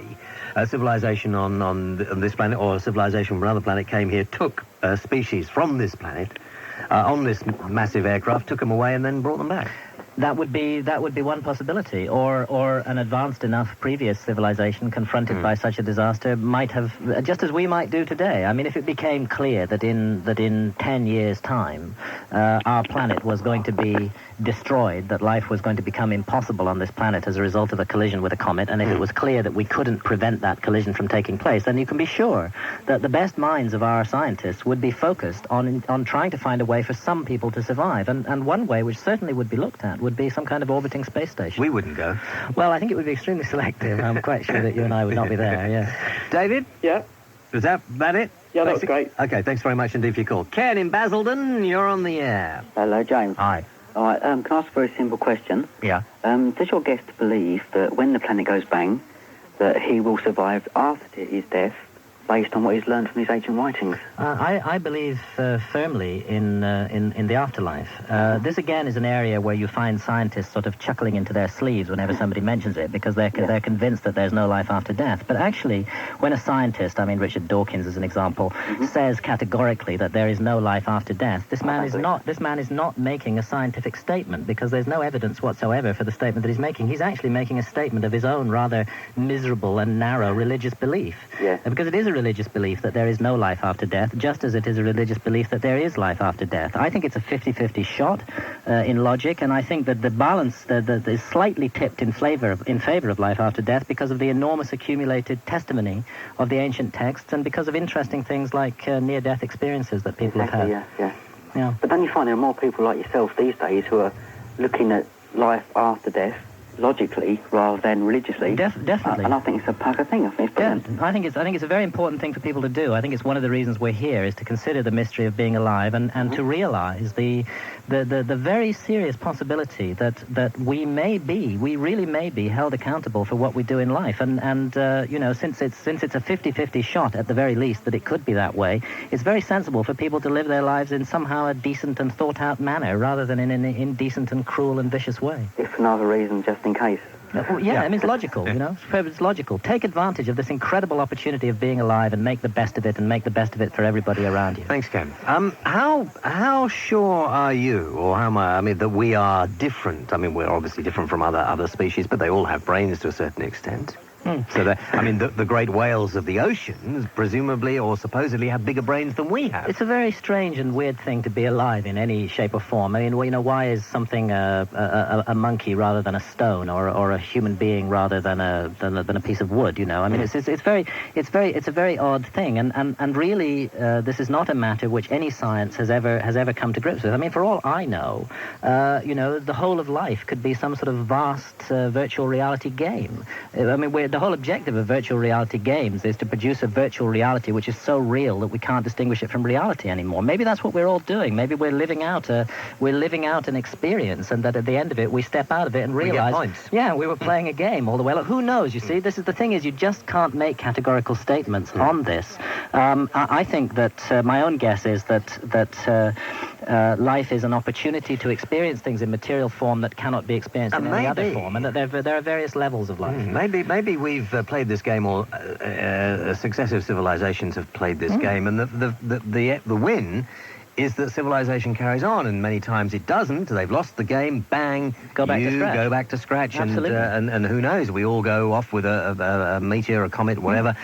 a civilization on this planet, or a civilization from another planet, came here, took a species from this planet on this massive aircraft, took them away, and then brought them back?
That would be one possibility, or an advanced enough previous civilization confronted by such a disaster might have, just as we might do today. I mean, if it became clear that in 10 years' time our planet was going to be destroyed, that life was going to become impossible on this planet as a result of a collision with a comet, and if it was clear that we couldn't prevent that collision from taking place, then you can be sure that the best minds of our scientists would be focused on trying to find a way for some people to survive, and one way which certainly would be looked at would be some kind of orbiting space station.
We wouldn't go.
Well, I think it would be extremely selective. I'm quite sure that you and I would not be there, yeah.
David?
Yeah?
Was that it?
Yeah, that was great.
Okay, thanks very much indeed for your call. Ken in Basildon, you're on the air.
Hello, James.
Hi.
All right, can I ask a very simple question?
Yeah.
Does your guest believe that when the planet goes bang, that he will survive after his death, based on what he's learned from his ancient writings?
I believe firmly in the afterlife. This again is an area where you find scientists sort of chuckling into their sleeves whenever somebody mentions it, because they're convinced that there's no life after death. But actually, when a scientist, I mean Richard Dawkins as an example, says categorically that there is no life after death, this man is not making a scientific statement, because there's no evidence whatsoever for the statement that he's making. He's actually making a statement of his own rather miserable and narrow religious belief.
Yeah.
Because it is a religious belief that there is no life after death, just as it is a religious belief that there is life after death. I think it's a 50-50 shot in logic, and I think that the balance is slightly tipped in favor of life after death because of the enormous accumulated testimony of the ancient texts, and because of interesting things like near-death experiences that people have had.
Yeah. But don't you find there are more people like yourself these days who are looking at life after death logically rather than religiously?
Definitely.
And I think it's a perfect thing. I think it's brilliant.
I think it's a very important thing for people to do. I think it's one of the reasons we're here, is to consider the mystery of being alive, and to realize the very serious possibility that we really may be held accountable for what we do in life. And since it's a 50-50 shot at the very least that it could be that way, it's very sensible for people to live their lives in somehow a decent and thought out manner, rather than in an indecent and cruel and vicious way.
If for no other reason, just in case.
I mean, it's logical, It's logical. Take advantage of this incredible opportunity of being alive and make the best of it, and make the best of it for everybody around you.
Thanks, Ken. How sure are you, or how am I mean, that we are different? I mean, we're obviously different from other species, but they all have brains to a certain extent. So the great whales of the ocean presumably or supposedly have bigger brains than we have.
It's a very strange and weird thing to be alive in any shape or form. I mean, why is something a monkey rather than a stone, or a human being rather than a piece of wood? I mean, it's a very odd thing, and really this is not a matter which any science has ever come to grips with. I mean, for all I know, the whole of life could be some sort of vast virtual reality game. I mean, the whole objective of virtual reality games is to produce a virtual reality which is so real that we can't distinguish it from reality anymore. Maybe that's what we're all doing. Maybe we're living out an experience, and that at the end of it we step out of it and realize, yeah, we were playing a game all the way along. Who knows? You see, this is the thing: is you just can't make categorical statements on this. I think that my own guess is that life is an opportunity to experience things in material form that cannot be experienced in any other form, and that there are various levels of life.
Maybe we've played this game, or successive civilizations have played this game, and the win is that civilization carries on, and many times it doesn't. They've lost the game, bang, go back to scratch, and who knows, we all go off with a meteor, a comet, whatever,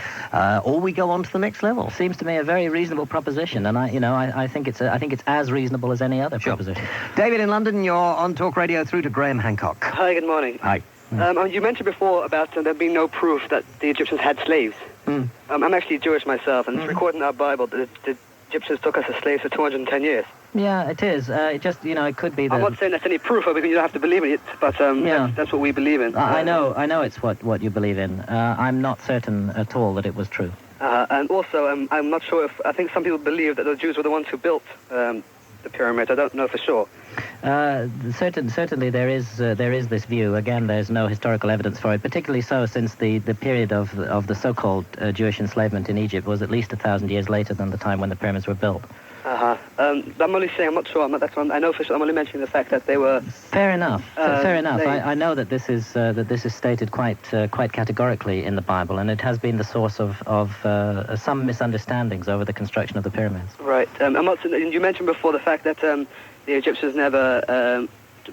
or we go on to the next level.
Seems to me a very reasonable proposition, and I think it's as reasonable as any other proposition.
David in London, you're on Talk Radio through to Graham Hancock.
Hi, good morning.
Hi.
You mentioned before about there being no proof that the Egyptians had slaves. I'm actually Jewish myself, and it's recorded in our Bible that the Egyptians took us as slaves for 210 years.
Yeah, it is. It just, it could be that...
I'm not saying that's any proof of it, because you don't have to believe in it, but that's what we believe in.
I know it's what you believe in. I'm not certain at all that it was true.
And also, I'm not sure if... I think some people believe that the Jews were the ones who built the pyramids. I don't know for sure.
Certainly there is this view. Again, there's no historical evidence for it, particularly so since the period of the so-called Jewish enslavement in Egypt was at least 1,000 years later than the time when the pyramids were built.
I'm only saying, I'm not sure. I know for sure. I'm only mentioning the fact that they were...
Fair enough. Fair enough. I know that this is stated quite categorically in the Bible, and it has been the source of some misunderstandings over the construction of the pyramids.
Right. I'm not. You mentioned before the fact that the Egyptians never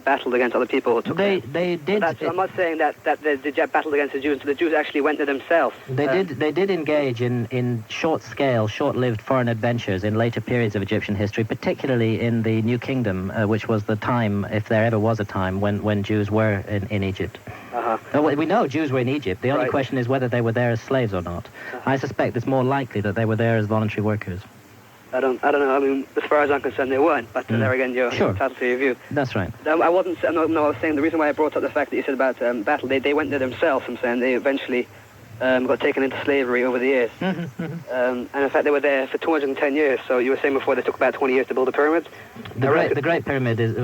battled against other people.
They did.
I'm not saying that they battled against the Jews. The Jews actually went there themselves.
They did engage in short-lived foreign adventures in later periods of Egyptian history, particularly in the New Kingdom, which was the time, if there ever was a time, when Jews were in Egypt. We know Jews were in Egypt. The only question is whether they were there as slaves or not. I suspect it's more likely that they were there as voluntary workers.
I don't know. I mean, as far as I'm concerned, they weren't. But there again, you're entitled to your view.
That's right.
I wasn't. No, I was saying the reason why I brought up the fact that you said about battle. They went there themselves. I'm saying they eventually got taken into slavery over the years. And in fact, they were there for 210 years. So you were saying before they took about 20 years to build the pyramids.
The Great Pyramid is.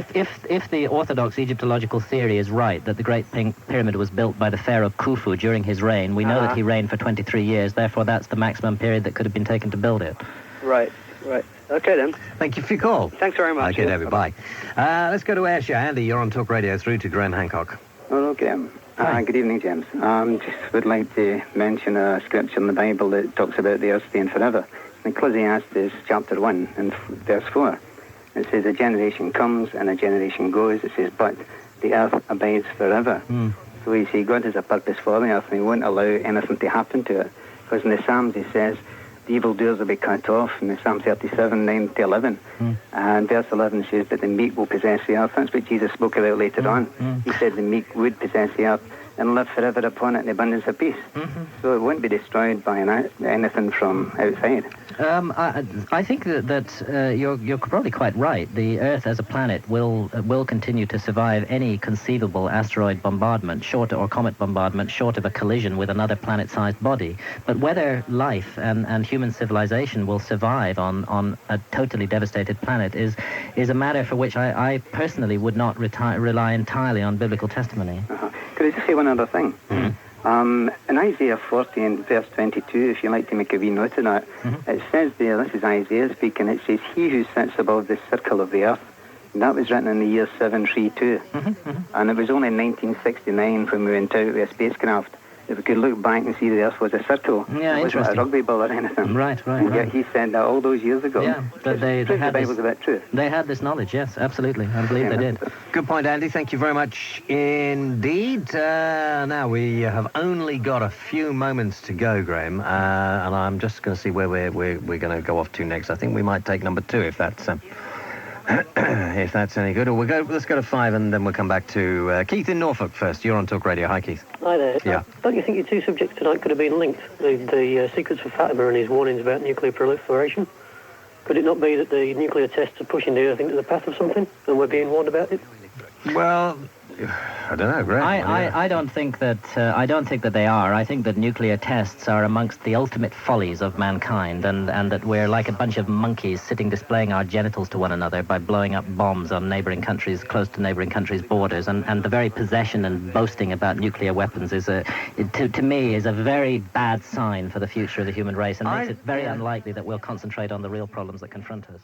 If the Orthodox Egyptological theory is right, that the Great Pyramid was built by the pharaoh Khufu during his reign, we know that he reigned for 23 years. Therefore, that's the maximum period that could have been taken to build it.
Right. Okay, then.
Thank you for your call.
Thanks very much.
Okay, David, bye. Let's go to Ayrshire. Andy, you're on Talk Radio through to Graham Hancock.
Hello, Graham. Good evening, James. Just would like to mention a scripture in the Bible that talks about the earth staying forever. In Ecclesiastes chapter 1 and verse 4, it says, a generation comes and a generation goes. It says, but the earth abides forever. So you see, God has a purpose for the earth, and he won't allow anything to happen to it. Because in the Psalms he says, the evildoers will be cut off, in the Psalm 37, 9 to 11. And verse 11 says that the meek will possess the earth. That's what Jesus spoke about later on. He said the meek would possess the earth and live forever upon it in abundance of peace. So it won't be destroyed by anything from outside.
I think that you're probably quite right. The Earth as a planet will continue to survive any conceivable asteroid bombardment, or comet bombardment, short of a collision with another planet-sized body. But whether life and human civilization will survive on a totally devastated planet is a matter for which I personally would not rely entirely on biblical testimony.
Could I just say one other thing? In Isaiah 40 and verse 22, if you like to make a wee note of that, it says there, this is Isaiah speaking, it says, he who sits above the circle of the earth. And that was written in the year 732. And it was only in 1969 when we went out with a spacecraft that we could look back and see the earth was a circle.
Yeah,
it wasn't a rugby ball or anything.
Right.
And yet he said that all those years ago.
Yeah, but the
Bible's about truth.
They had this knowledge, yes, absolutely. I believe they did.
Good point, Andy. Thank you very much indeed. Now, we have only got a few moments to go, Graham, and I'm just going to see where we're going to go off to next. I think we might take number 2 if that's... if that's any good. Or let's go to 5 and then we'll come back to Keith in Norfolk first. You're on Talk Radio. Hi, Keith.
Hi there.
Yeah.
Don't you think your two subjects tonight could have been linked? The secrets of Fatima and his warnings about nuclear proliferation? Could it not be that the nuclear tests are pushing the Earth into the path of something and we're being warned about it?
Well, I don't know, Graham.
I don't think that they are. I think that nuclear tests are amongst the ultimate follies of mankind, and that we're like a bunch of monkeys sitting displaying our genitals to one another by blowing up bombs on neighboring countries, close to neighboring countries' borders, and the very possession and boasting about nuclear weapons to me is a very bad sign for the future of the human race, and makes it very unlikely that we'll concentrate on the real problems that confront us.